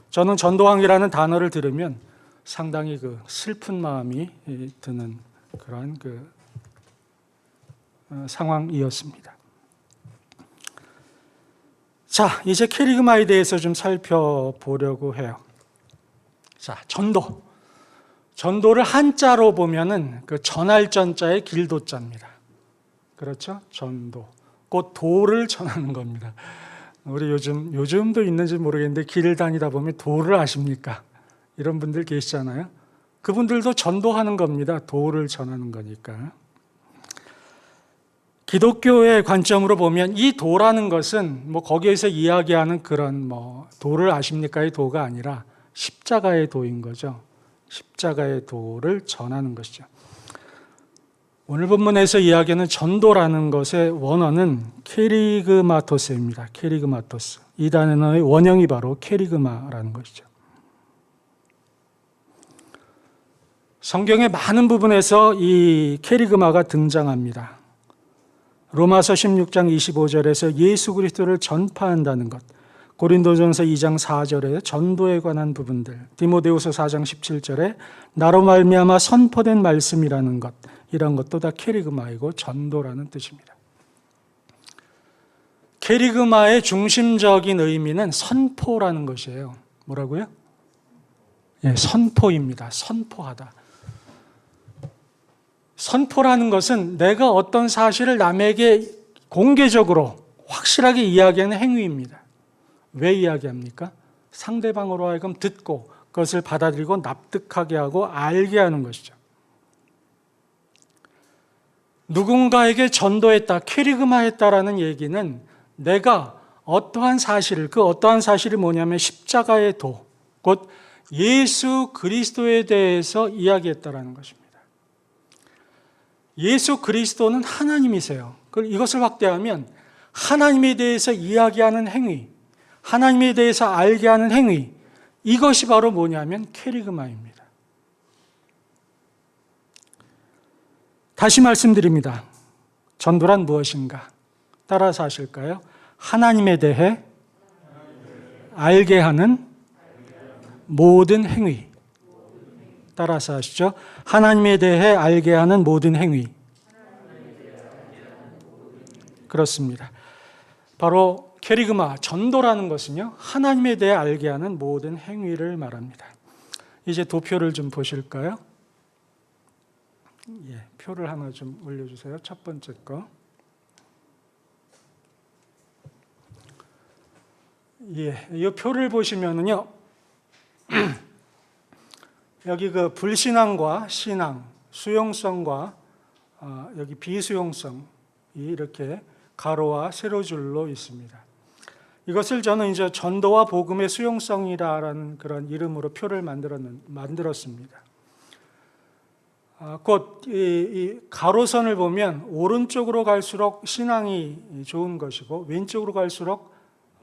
저는 전도왕이라는 단어를 들으면 상당히 슬픈 마음이 드는 그런 상황이었습니다. 자, 이제 캐리그마에 대해서 좀 살펴보려고 해요. 자, 전도를 한자로 보면은 전할 전자의 길도자입니다. 그렇죠? 전도. 곧 도를 전하는 겁니다. 우리 요즘도 있는지 모르겠는데 길 다니다 보면 도를 아십니까? 이런 분들 계시잖아요. 그분들도 전도하는 겁니다. 도를 전하는 거니까. 기독교의 관점으로 보면 이 도라는 것은 거기에서 이야기하는 그런 도를 아십니까의 도가 아니라 십자가의 도인 거죠. 십자가의 도를 전하는 것이죠. 오늘 본문에서 이야기하는 전도라는 것의 원어는 캐리그마토스입니다. 캐리그마토스. 이 단어의 원형이 바로 캐리그마라는 것이죠. 성경의 많은 부분에서 이 캐리그마가 등장합니다. 로마서 16장 25절에서 예수 그리스도를 전파한다는 것, 고린도전서 2장 4절에 전도에 관한 부분들, 디모데후서 4장 17절에 나로 말미암아 선포된 말씀이라는 것, 이런 것도 다 캐리그마이고 전도라는 뜻입니다. 케리그마의 중심적인 의미는 선포라는 것이에요. 뭐라고요? 예, 선포입니다. 선포하다. 선포라는 것은 내가 어떤 사실을 남에게 공개적으로 확실하게 이야기하는 행위입니다. 왜 이야기합니까? 상대방으로 하여금 듣고 그것을 받아들이고 납득하게 하고 알게 하는 것이죠. 누군가에게 전도했다, 케리그마했다라는 얘기는 내가 어떠한 사실을, 그 어떠한 사실이 뭐냐면 십자가의 도, 곧 예수 그리스도에 대해서 이야기했다라는 것입니다. 예수 그리스도는 하나님이세요. 이것을 확대하면 하나님에 대해서 이야기하는 행위, 하나님에 대해서 알게 하는 행위, 이것이 바로 뭐냐면 케리그마입니다. 다시 말씀드립니다. 전도란 무엇인가? 따라서 하실까요? 하나님에 대해 알게 하는 모든 행위. 따라서 하시죠. 하나님에 대해 알게 하는 모든 행위. 그렇습니다. 바로 케리그마, 전도라는 것은요, 하나님에 대해 알게 하는 모든 행위를 말합니다. 이제 도표를 좀 보실까요? 예, 표를 하나 좀 올려주세요. 첫 번째 거. 예, 이 표를 보시면은요, 여기 그 불신앙과 신앙, 수용성과 여기 비수용성이 이렇게 가로와 세로줄로 있습니다. 이것을 저는 이제 전도와 복음의 수용성이라는 그런 이름으로 표를 만들었습니다. 곧 이 가로선을 보면 오른쪽으로 갈수록 신앙이 좋은 것이고 왼쪽으로 갈수록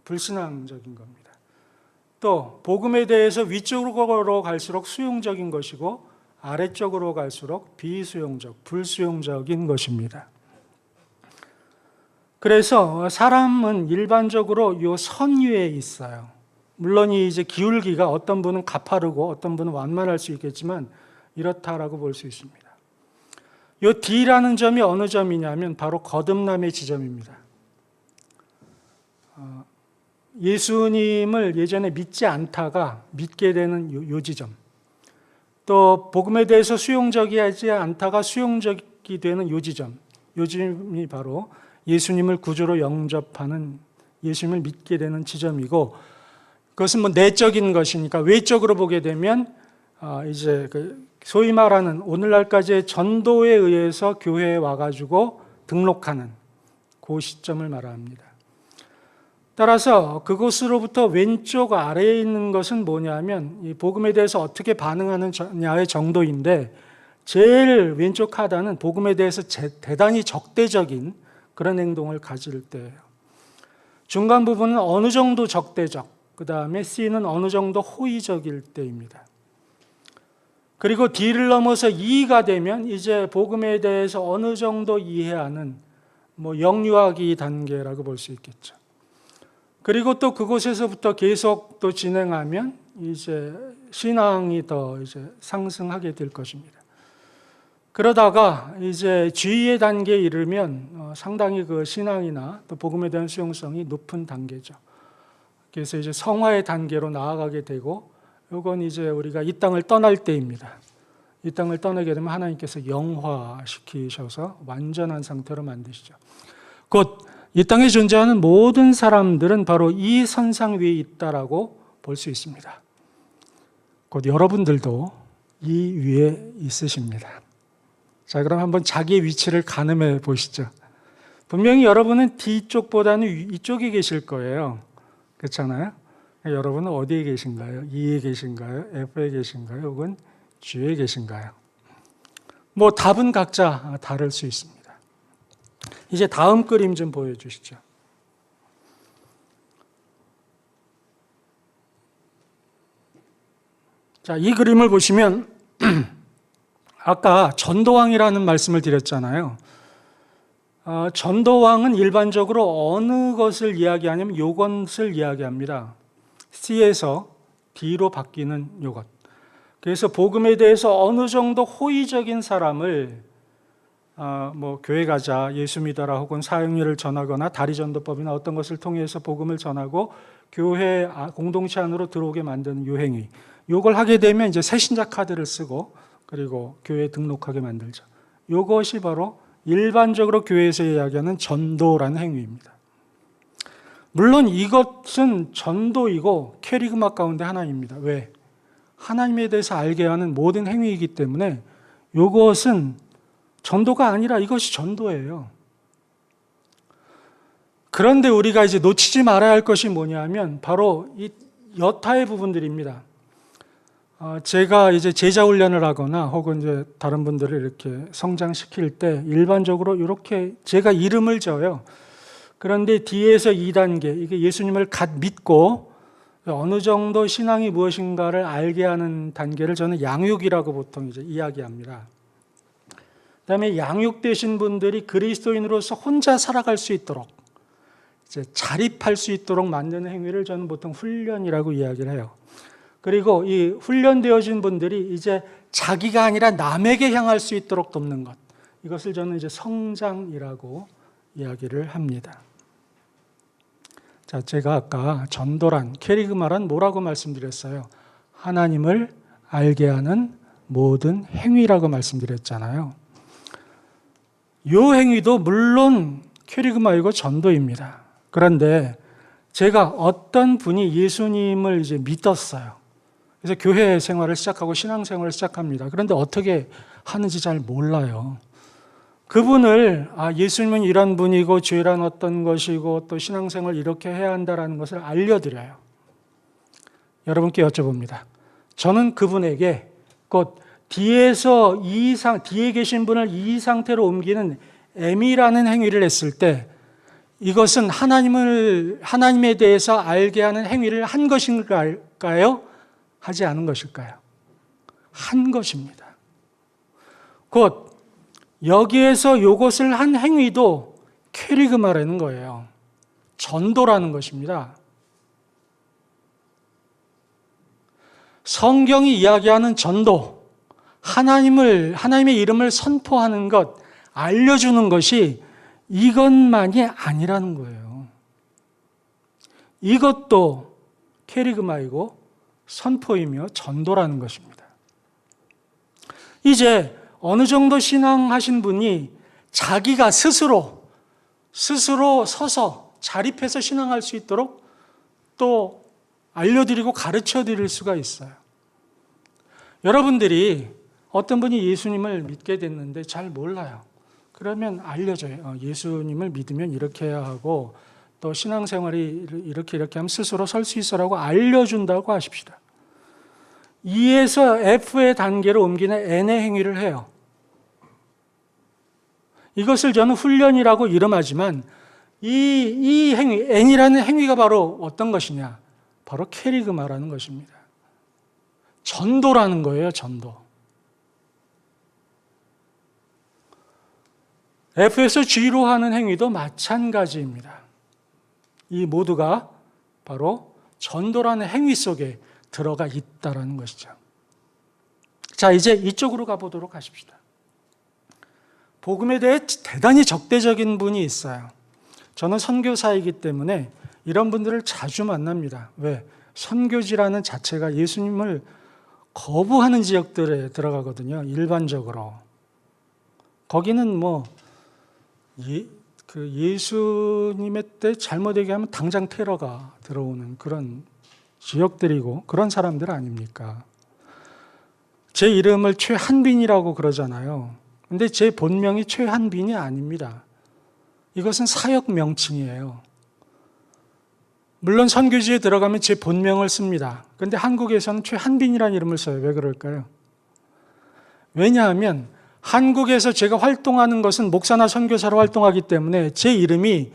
불신앙적인 겁니다. 또 복음에 대해서 위쪽으로 갈수록 수용적인 것이고 아래쪽으로 갈수록 비수용적, 불수용적인 것입니다. 그래서 사람은 일반적으로 이 선 위에 있어요. 물론 이제 기울기가 어떤 분은 가파르고 어떤 분은 완만할 수 있겠지만 이렇다라고 볼 수 있습니다. 이 D라는 점이 어느 점이냐면 바로 거듭남의 지점입니다. 예수님을 예전에 믿지 않다가 믿게 되는 요 지점, 또 복음에 대해서 수용적이지 않다가 수용적이 되는 요 지점, 요 지점이 바로 예수님을 구주로 영접하는, 예수님을 믿게 되는 지점이고, 그것은 뭐 내적인 것이니까 외적으로 보게 되면 이제 소위 말하는 오늘날까지의 전도에 의해서 교회에 와가지고 등록하는 그 시점을 말합니다. 따라서 그곳으로부터 왼쪽 아래에 있는 것은 뭐냐면 이 복음에 대해서 어떻게 반응하느냐의 정도인데, 제일 왼쪽 하단은 복음에 대해서 대단히 적대적인 그런 행동을 가질 때예요. 중간 부분은 어느 정도 적대적, 그 다음에 C는 어느 정도 호의적일 때입니다. 그리고 D를 넘어서 E가 되면 이제 복음에 대해서 어느 정도 이해하는 영유아기 단계라고 볼 수 있겠죠. 그리고 또 그곳에서부터 계속 또 진행하면 이제 신앙이 더 이제 상승하게 될 것입니다. 그러다가 이제 G의 단계에 이르면 상당히 그 신앙이나 또 복음에 대한 수용성이 높은 단계죠. 그래서 이제 성화의 단계로 나아가게 되고, 이건 이제 우리가 이 땅을 떠날 때입니다. 이 땅을 떠나게 되면 하나님께서 영화시키셔서 완전한 상태로 만드시죠. 곧 이 땅에 존재하는 모든 사람들은 바로 이 선상 위에 있다라고 볼 수 있습니다. 곧 여러분들도 이 위에 있으십니다. 자, 그럼 한번 자기의 위치를 가늠해 보시죠. 분명히 여러분은 D쪽보다는 이쪽에 계실 거예요. 그렇잖아요? 여러분은 어디에 계신가요? E에 계신가요? F에 계신가요? 혹은 G에 계신가요? 답은 각자 다를 수 있습니다. 이제 다음 그림 좀 보여주시죠. 자, 이 그림을 보시면 아까 전도왕이라는 말씀을 드렸잖아요. 전도왕은 일반적으로 어느 것을 이야기하냐면 요것을 이야기합니다. C에서 D로 바뀌는 요것. 그래서 복음에 대해서 어느 정도 호의적인 사람을 뭐 교회 가자, 예수 믿어라 혹은 사형리를 전하거나 다리전도법이나 어떤 것을 통해서 복음을 전하고 교회 공동체 안으로 들어오게 만드는 요 행위, 요걸 하게 되면 이제 새신자 카드를 쓰고 그리고 교회에 등록하게 만들죠. 요것이 바로 일반적으로 교회에서 이야기하는 전도라는 행위입니다. 물론 이것은 전도이고 캐리그마 가운데 하나입니다. 왜? 하나님에 대해서 알게 하는 모든 행위이기 때문에 이것은 전도가 아니라 이것이 전도예요. 그런데 우리가 이제 놓치지 말아야 할 것이 뭐냐면 바로 이 여타의 부분들입니다. 제가 이제 제자 훈련을 하거나 혹은 이제 다른 분들을 이렇게 성장시킬 때 일반적으로 이렇게 제가 이름을 져요. 그런데 뒤에서 2단계, 이게 예수님을 갓 믿고 어느 정도 신앙이 무엇인가를 알게 하는 단계를 저는 양육이라고 보통 이제 이야기합니다. 그다음에 양육되신 분들이 그리스도인으로서 혼자 살아갈 수 있도록 이제 자립할 수 있도록 만드는 행위를 저는 보통 훈련이라고 이야기를 해요. 그리고 이 훈련되어진 분들이 이제 자기가 아니라 남에게 향할 수 있도록 돕는 것, 이것을 저는 이제 성장이라고 이야기를 합니다. 자, 제가 아까 전도란, 캐리그마란 뭐라고 말씀드렸어요? 하나님을 알게 하는 모든 행위라고 말씀드렸잖아요. 이 행위도 물론 캐리그마이고 전도입니다. 그런데 제가 어떤 분이 예수님을 이제 믿었어요. 그래서 교회 생활을 시작하고 신앙 생활을 시작합니다. 그런데 어떻게 하는지 잘 몰라요. 그분을 예수님은 이런 분이고 죄란 어떤 것이고 또 신앙생활 이렇게 해야 한다라는 것을 알려드려요. 여러분께 여쭤봅니다. 저는 그분에게 곧 뒤에 계신 분을 이 상태로 옮기는 M이라는 행위를 했을 때 이것은 하나님에 대해서 알게 하는 행위를 한 것일까요? 하지 않은 것일까요? 한 것입니다. 곧 여기에서 이것을 한 행위도 캐리그마라는 거예요. 전도라는 것입니다. 성경이 이야기하는 전도, 하나님의 이름을 선포하는 것, 알려주는 것이 이것만이 아니라는 거예요. 이것도 캐리그마이고 선포이며 전도라는 것입니다. 이제 어느 정도 신앙하신 분이 자기가 스스로 서서 자립해서 신앙할 수 있도록 또 알려드리고 가르쳐 드릴 수가 있어요. 여러분들이 어떤 분이 예수님을 믿게 됐는데 잘 몰라요. 그러면 알려줘요. 예수님을 믿으면 이렇게 해야 하고 또 신앙생활이 이렇게 하면 스스로 설 수 있어라고 알려준다고 하십시다. E에서 F의 단계로 옮기는 N의 행위를 해요. 이것을 저는 훈련이라고 이름하지만 이 행위, N이라는 행위가 바로 어떤 것이냐? 바로 캐리그마라는 것입니다. 전도라는 거예요, 전도. F에서 G로 하는 행위도 마찬가지입니다. 이 모두가 바로 전도라는 행위 속에 들어가 있다는 것이죠. 자, 이제 이쪽으로 가보도록 하십시다. 복음에 대해 대단히 적대적인 분이 있어요. 저는 선교사이기 때문에 이런 분들을 자주 만납니다. 왜? 선교지라는 자체가 예수님을 거부하는 지역들에 들어가거든요. 일반적으로. 거기는 예수님의 때 잘못 얘기하면 당장 테러가 들어오는 그런 지역들이고 그런 사람들 아닙니까? 제 이름을 최한빈이라고 그러잖아요. 근데 제 본명이 최한빈이 아닙니다. 이것은 사역 명칭이에요. 물론 선교지에 들어가면 제 본명을 씁니다. 그런데 한국에서는 최한빈이라는 이름을 써요. 왜 그럴까요? 왜냐하면 한국에서 제가 활동하는 것은 목사나 선교사로 활동하기 때문에 제 이름이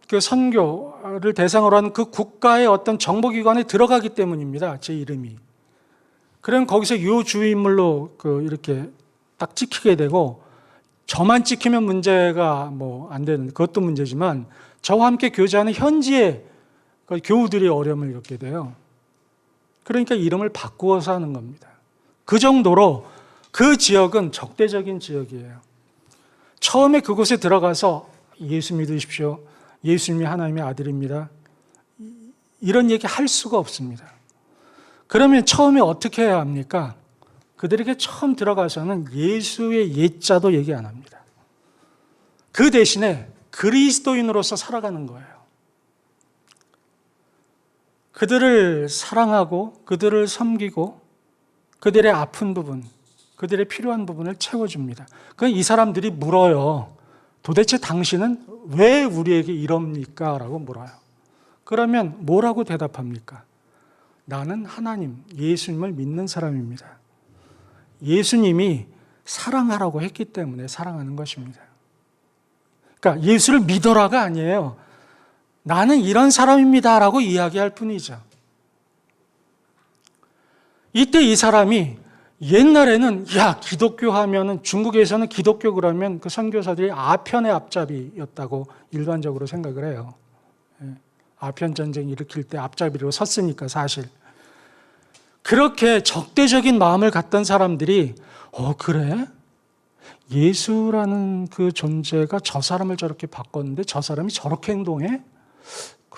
그 선교를 대상으로 하는 그 국가의 어떤 정보기관에 들어가기 때문입니다. 제 이름이. 그럼 거기서 요 주인물로 이렇게 딱 찍히게 되고 저만 찍히면 문제가 안 되는 그것도 문제지만 저와 함께 교제하는 현지의 교우들이 어려움을 겪게 돼요. 그러니까 이름을 바꾸어서 하는 겁니다. 그 정도로 그 지역은 적대적인 지역이에요. 처음에 그곳에 들어가서 예수 믿으십시오. 예수님이 하나님의 아들입니다. 이런 얘기 할 수가 없습니다. 그러면 처음에 어떻게 해야 합니까? 그들에게 처음 들어가서는 예수의 옛자도 얘기 안 합니다. 그 대신에 그리스도인으로서 살아가는 거예요. 그들을 사랑하고 그들을 섬기고 그들의 아픈 부분, 그들의 필요한 부분을 채워줍니다. 그럼 이 사람들이 물어요. 도대체 당신은 왜 우리에게 이럽니까? 라고 물어요. 그러면 뭐라고 대답합니까? 나는 하나님, 예수님을 믿는 사람입니다. 예수님이 사랑하라고 했기 때문에 사랑하는 것입니다. 그러니까 예수를 믿어라가 아니에요. 나는 이런 사람입니다 라고 이야기할 뿐이죠. 이때 이 사람이 옛날에는 기독교 하면은 중국에서는 기독교 그러면 그 선교사들이 아편의 앞잡이였다고 일반적으로 생각을 해요. 아편 전쟁 일으킬 때 앞잡이로 섰으니까 사실. 그렇게 적대적인 마음을 갖던 사람들이 그래? 예수라는 그 존재가 저 사람을 저렇게 바꿨는데 저 사람이 저렇게 행동해?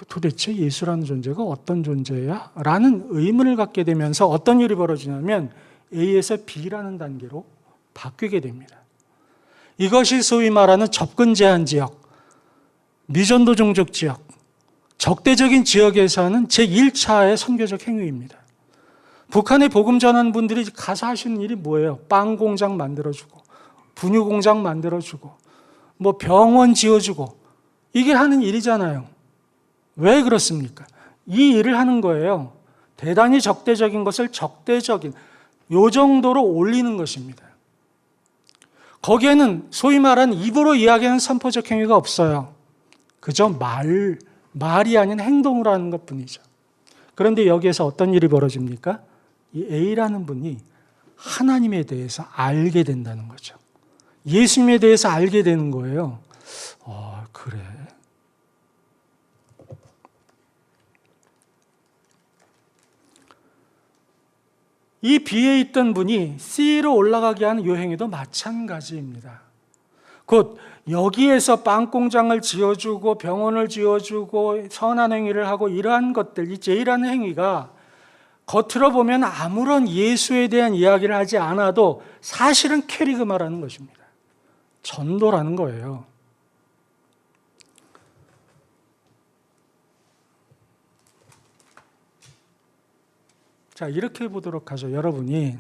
도대체 예수라는 존재가 어떤 존재야? 라는 의문을 갖게 되면서 어떤 일이 벌어지냐면 A에서 B라는 단계로 바뀌게 됩니다. 이것이 소위 말하는 접근 제한 지역, 미전도 종족 지역, 적대적인 지역에서 하는 제1차의 선교적 행위입니다. 북한에 복음 전하는 분들이 가서 하시는 일이 뭐예요? 빵 공장 만들어주고, 분유 공장 만들어주고, 뭐 병원 지어주고, 이게 하는 일이잖아요. 왜 그렇습니까? 이 일을 하는 거예요. 대단히 적대적인 것을 적대적인, 요 정도로 올리는 것입니다. 거기에는 소위 말하는 입으로 이야기하는 선포적 행위가 없어요. 그저 말이 아닌 행동으로 하는 것뿐이죠. 그런데 여기에서 어떤 일이 벌어집니까? 이 A라는 분이 하나님에 대해서 알게 된다는 거죠. 예수님에 대해서 알게 되는 거예요. 그래. 이 B에 있던 분이 C로 올라가게 하는 요 행위도 마찬가지입니다. 곧 여기에서 빵 공장을 지어주고 병원을 지어주고 선한 행위를 하고 이러한 것들, 이 J라는 행위가 겉으로 보면 아무런 예수에 대한 이야기를 하지 않아도 사실은 캐리그마라는 것입니다. 전도라는 거예요. 자, 이렇게 보도록 하죠. 여러분이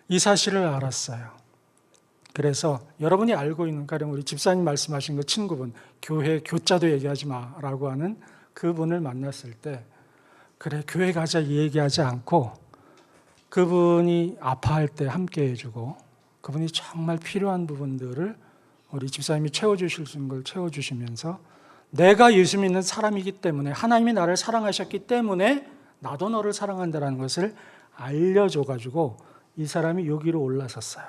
이 사실을 알았어요. 그래서 여러분이 알고 있는, 가령 우리 집사님 말씀하신 그 친구분, 교회 교자도 얘기하지 마라고 하는 그분을 만났을 때, 그래 교회 가자 이 얘기하지 않고 그분이 아파할 때 함께 해주고 그분이 정말 필요한 부분들을 우리 집사님이 채워주실 수 있는 걸 채워주시면서, 내가 예수 믿는 사람이기 때문에, 하나님이 나를 사랑하셨기 때문에 나도 너를 사랑한다는 것을 알려줘가지고 이 사람이 여기로 올라섰어요.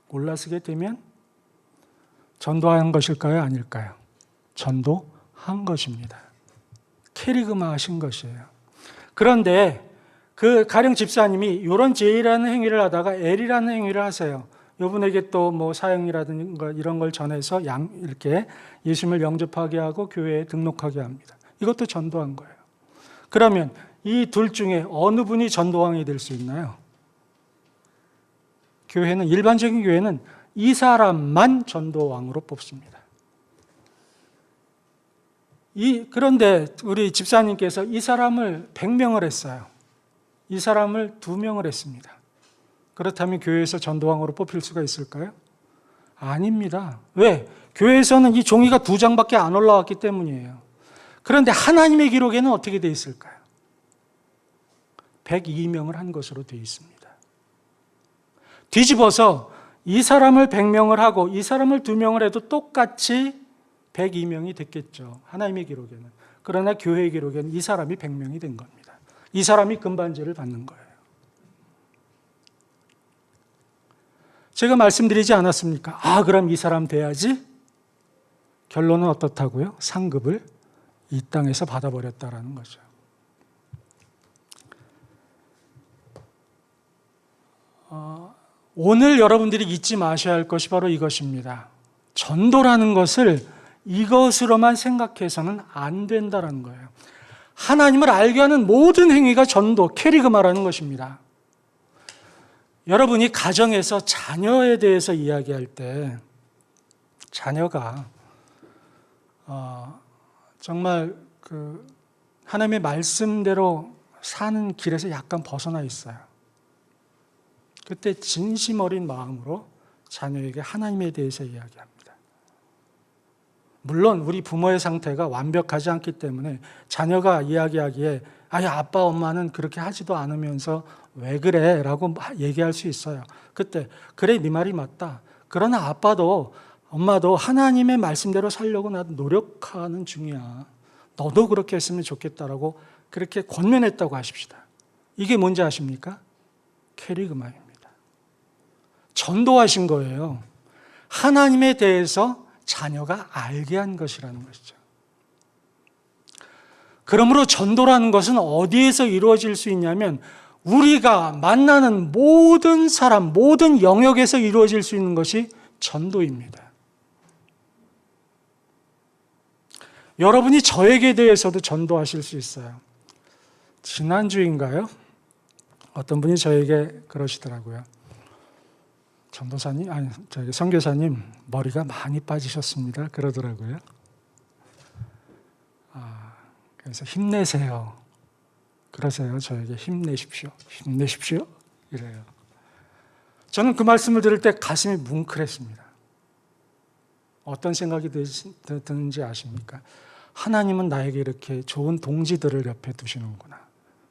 올라서게 되면 전도한 것일까요? 아닐까요? 전도한 것입니다. 캐리그마 하신 것이에요. 그런데 그 가령 집사님이 이런 J라는 행위를 하다가 L이라는 행위를 하세요. 이분에게 또 뭐 사형이라든가 이런 걸 전해서 이렇게 예수님을 영접하게 하고 교회에 등록하게 합니다. 이것도 전도한 거예요. 그러면 이 둘 중에 어느 분이 전도왕이 될 수 있나요? 교회는, 일반적인 교회는 이 사람만 전도왕으로 뽑습니다. 그런데 우리 집사님께서 이 사람을 100명을 했어요. 이 사람을 2명을 했습니다. 그렇다면 교회에서 전도왕으로 뽑힐 수가 있을까요? 아닙니다. 왜? 교회에서는 이 종이가 2장밖에 안 올라왔기 때문이에요. 그런데 하나님의 기록에는 어떻게 되어 있을까요? 102명을 한 것으로 되어 있습니다. 뒤집어서 이 사람을 100명을 하고 이 사람을 2명을 해도 똑같이 102명이 됐겠죠. 하나님의 기록에는. 그러나 교회의 기록에는 이 사람이 100명이 된 겁니다. 이 사람이 금반지를 받는 거예요. 제가 말씀드리지 않았습니까? 그럼 이 사람 돼야지? 결론은 어떻다고요? 상급을 이 땅에서 받아버렸다라는 거죠. 오늘 여러분들이 잊지 마셔야 할 것이 바로 이것입니다. 전도라는 것을 이것으로만 생각해서는 안 된다는 거예요. 하나님을 알게 하는 모든 행위가 전도, 캐리그마라는 것입니다. 여러분이 가정에서 자녀에 대해서 이야기할 때 자녀가 정말 하나님의 말씀대로 사는 길에서 약간 벗어나 있어요. 그때 진심 어린 마음으로 자녀에게 하나님에 대해서 이야기합니다. 물론 우리 부모의 상태가 완벽하지 않기 때문에 자녀가 이야기하기에 아빠 엄마는 그렇게 하지도 않으면서 왜 그래? 라고 얘기할 수 있어요. 그때 그래 네 말이 맞다. 그러나 아빠도 엄마도 하나님의 말씀대로 살려고 나도 노력하는 중이야. 너도 그렇게 했으면 좋겠다라고 그렇게 권면했다고 하십시다. 이게 뭔지 아십니까? 캐리그마입니다. 전도하신 거예요. 하나님에 대해서 자녀가 알게 한 것이라는 것이죠. 그러므로 전도라는 것은 어디에서 이루어질 수 있냐면 우리가 만나는 모든 사람, 모든 영역에서 이루어질 수 있는 것이 전도입니다. 여러분이 저에게 대해서도 전도하실 수 있어요. 지난주인가요? 어떤 분이 저에게 그러시더라고요. 전도사님, 선교사님 머리가 많이 빠지셨습니다. 그러더라고요. 그래서 힘내세요. 그러세요. 저에게 힘내십시오. 힘내십시오. 이래요. 저는 그 말씀을 들을 때 가슴이 뭉클했습니다. 어떤 생각이 드는지 아십니까? 하나님은 나에게 이렇게 좋은 동지들을 옆에 두시는구나.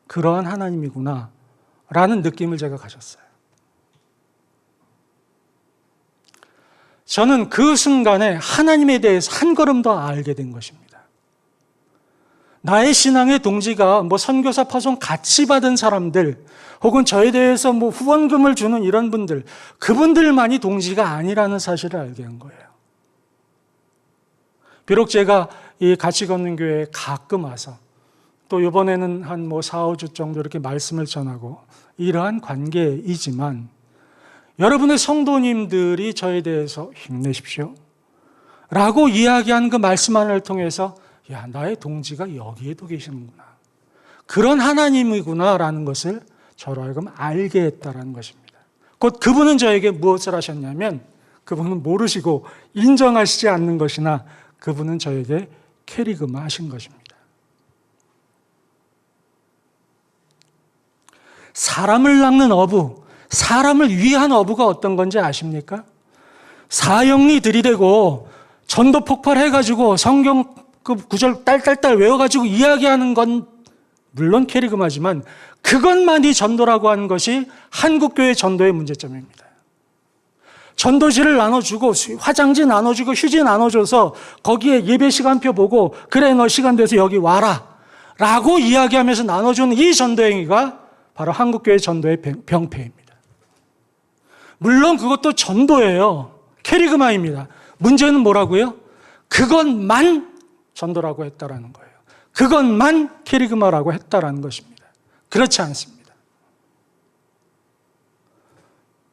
그러한 하나님이구나. 라는 느낌을 제가 가졌어요. 저는 그 순간에 하나님에 대해서 한 걸음 더 알게 된 것입니다. 나의 신앙의 동지가 선교사 파송 같이 받은 사람들, 혹은 저에 대해서 후원금을 주는 이런 분들, 그분들만이 동지가 아니라는 사실을 알게 한 거예요. 비록 제가 이 같이 걷는 교회에 가끔 와서 또 이번에는 한 4, 5주 정도 이렇게 말씀을 전하고 이러한 관계이지만 여러분의 성도님들이 저에 대해서 힘내십시오 라고 이야기한 그 말씀 하나를 통해서 나의 동지가 여기에도 계시는구나. 그런 하나님이구나 라는 것을 저로 하여금 알게 했다는 것입니다. 곧 그분은 저에게 무엇을 하셨냐면 그분은 모르시고 인정하시지 않는 것이나 그분은 저에게 캐리그마 하신 것입니다. 사람을 낚는 어부, 사람을 위한 어부가 어떤 건지 아십니까? 사형리 들이대고 전도 폭발해가지고 성경 그 구절 딸딸딸 외워가지고 이야기하는 건 물론 캐리그마지만 그것만이 전도라고 하는 것이 한국교회 전도의 문제점입니다. 전도지를 나눠주고 화장지 나눠주고 휴지 나눠줘서 거기에 예배 시간표 보고 그래 너 시간 돼서 여기 와라 라고 이야기하면서 나눠주는 이 전도행위가 바로 한국교회 전도의 병폐입니다. 물론 그것도 전도예요. 캐리그마입니다. 문제는 뭐라고요? 그것만 전도라고 했다라는 거예요. 그것만 캐리그마라고 했다라는 것입니다. 그렇지 않습니다.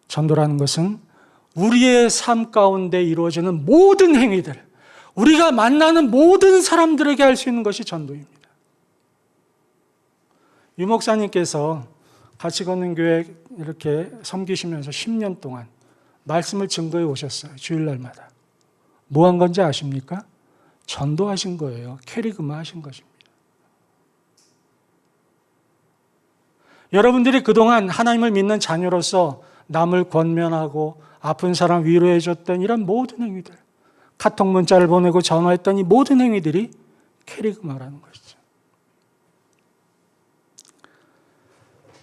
전도라는 것은 우리의 삶 가운데 이루어지는 모든 행위들, 우리가 만나는 모든 사람들에게 할 수 있는 것이 전도입니다. 유 목사님께서 같이 걷는 교회 이렇게 섬기시면서 10년 동안 말씀을 증거해 오셨어요. 주일날마다. 뭐 한 건지 아십니까? 전도하신 거예요. 캐리그마 하신 것입니다. 여러분들이 그동안 하나님을 믿는 자녀로서 남을 권면하고 아픈 사람 위로해 줬던 이런 모든 행위들, 카톡 문자를 보내고 전화했던 이 모든 행위들이 캐리그마라는 것이죠.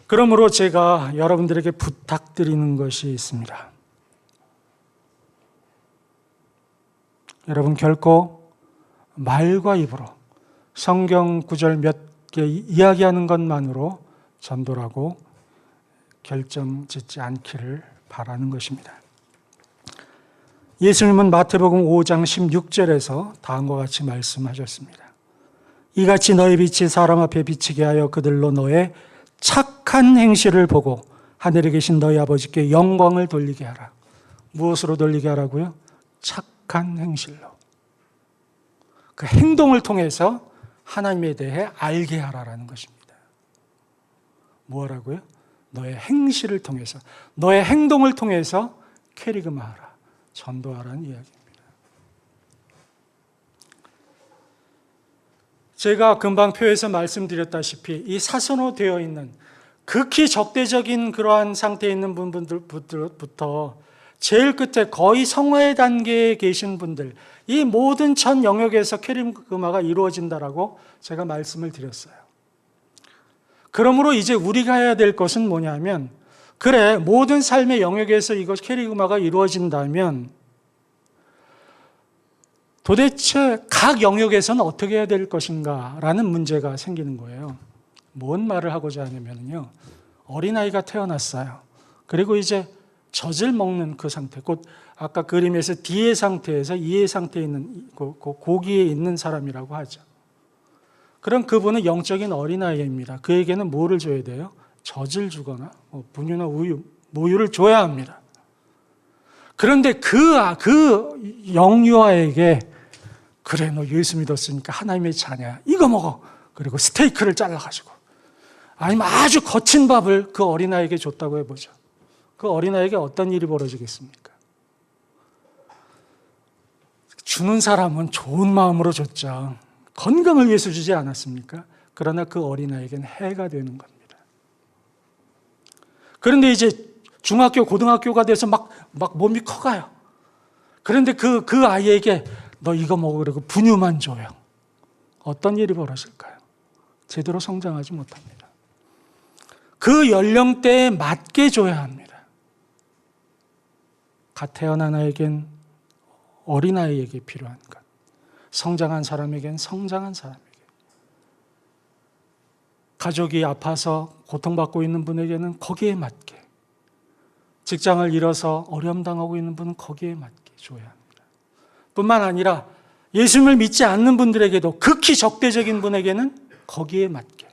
그러므로 제가 여러분들에게 부탁드리는 것이 있습니다. 여러분 결코 말과 입으로 성경 구절 몇 개 이야기하는 것만으로 전도라고 결정 짓지 않기를 바라는 것입니다. 예수님은 마태복음 5장 16절에서 다음과 같이 말씀하셨습니다. 이같이 너의 빛이 사람 앞에 비치게 하여 그들로 너의 착한 행실을 보고 하늘에 계신 너희 아버지께 영광을 돌리게 하라. 무엇으로 돌리게 하라고요? 착한 착한 행실로 그 행동을 통해서 하나님에 대해 알게 하라라는 것입니다. 뭐라고요? 너의 행실을 통해서, 너의 행동을 통해서 캐리그마하라, 전도하라는 이야기입니다. 제가 금방 표에서 말씀드렸다시피 이 사선호되어 있는 극히 적대적인 그러한 상태에 있는 분들부터 제일 끝에 거의 성화의 단계에 계신 분들, 이 모든 전 영역에서 캐리그마가 이루어진다라고 제가 말씀을 드렸어요. 그러므로 이제 우리가 해야 될 것은 뭐냐면, 그래, 모든 삶의 영역에서 이것 캐리그마가 이루어진다면 도대체 각 영역에서는 어떻게 해야 될 것인가 라는 문제가 생기는 거예요. 뭔 말을 하고자 하냐면요, 어린아이가 태어났어요. 그리고 이제 젖을 먹는 그 상태, 곧 아까 그림에서 D의 상태에서 E의 상태에 있는 고기에 있는 사람이라고 하죠. 그럼 그분은 영적인 어린아이입니다. 그에게는 뭐를 줘야 돼요? 젖을 주거나 분유나 우유, 모유를 줘야 합니다. 그런데 그 영유아에게 그래, 너 예수 믿었으니까 하나님의 자녀야, 이거 먹어. 그리고 스테이크를 잘라가지고, 아니면 아주 거친 밥을 그 어린아이에게 줬다고 해보죠. 그 어린아이에게 어떤 일이 벌어지겠습니까? 주는 사람은 좋은 마음으로 줬죠. 건강을 위해서 주지 않았습니까? 그러나 그 어린아이에게는 해가 되는 겁니다. 그런데 이제 중학교, 고등학교가 돼서 막 몸이 커가요. 그런데 그 아이에게 너 이거 먹어, 그리고 분유만 줘요. 어떤 일이 벌어질까요? 제대로 성장하지 못합니다. 그 연령대에 맞게 줘야 합니다. 갓 태어난 아이에겐 어린아이에게 필요한 것, 성장한 사람에겐 성장한 사람에게, 가족이 아파서 고통받고 있는 분에게는 거기에 맞게, 직장을 잃어서 어려움 당하고 있는 분은 거기에 맞게 줘야 합니다. 뿐만 아니라 예수님을 믿지 않는 분들에게도, 극히 적대적인 분에게는 거기에 맞게,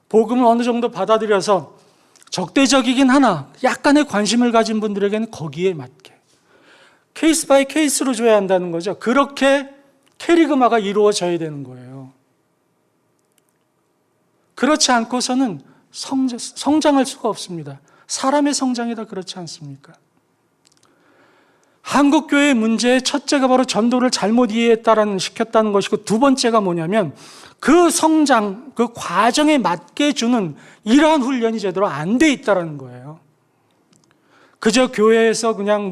복음을 어느 정도 받아들여서 적대적이긴 하나 약간의 관심을 가진 분들에게는 거기에 맞게, 케이스 바이 케이스로 줘야 한다는 거죠. 그렇게 캐리그마가 이루어져야 되는 거예요. 그렇지 않고서는 성장할 수가 없습니다. 사람의 성장이다, 그렇지 않습니까? 한국교회의 문제의 첫째가 바로 전도를 잘못 시켰다는 것이고, 두 번째가 뭐냐면 그 성장, 그 과정에 맞게 주는 이러한 훈련이 제대로 안 돼 있다는 거예요. 그저 교회에서 그냥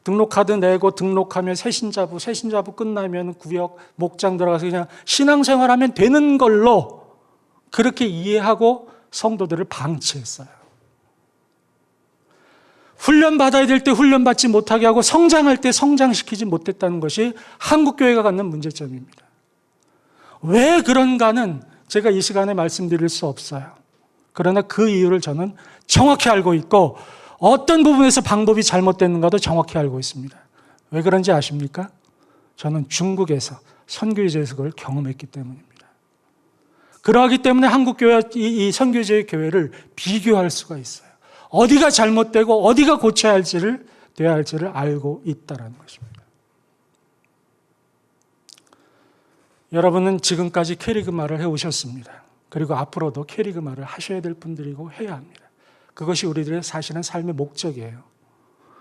등록카드 내고 등록하면 새신자부 끝나면 구역, 목장 들어가서 그냥 신앙생활하면 되는 걸로 그렇게 이해하고 성도들을 방치했어요. 훈련받아야 될 때 훈련받지 못하게 하고 성장할 때 성장시키지 못했다는 것이 한국교회가 갖는 문제점입니다. 왜 그런가는 제가 이 시간에 말씀드릴 수 없어요. 그러나 그 이유를 저는 정확히 알고 있고, 어떤 부분에서 방법이 잘못됐는가도 정확히 알고 있습니다. 왜 그런지 아십니까? 저는 중국에서 선교제에서 그걸 경험했기 때문입니다. 그러하기 때문에 한국교회와 이 선교제의 교회를 비교할 수가 있어요. 어디가 잘못되고 어디가 고쳐야 할지를 알고 있다는 것입니다. 여러분은 지금까지 캐리그마를 해오셨습니다. 그리고 앞으로도 캐리그마를 하셔야 될 분들이고 해야 합니다. 그것이 우리들의 사실은 삶의 목적이에요.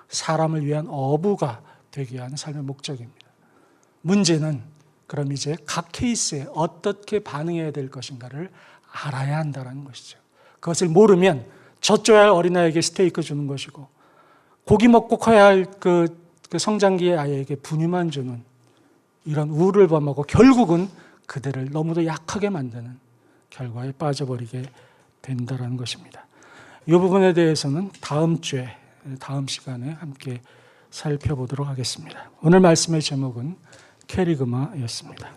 사람을 위한 어부가 되게 하는 삶의 목적입니다. 문제는 그럼 이제 각 케이스에 어떻게 반응해야 될 것인가를 알아야 한다는 것이죠. 그것을 모르면 젖줘야 할 어린아이에게 스테이크 주는 것이고, 고기 먹고 커야 할 그 성장기의 아이에게 분유만 주는 이런 우를 범하고 결국은 그들을 너무도 약하게 만드는 결과에 빠져버리게 된다는 것입니다. 이 부분에 대해서는 다음 시간에 함께 살펴보도록 하겠습니다. 오늘 말씀의 제목은 캐리그마였습니다.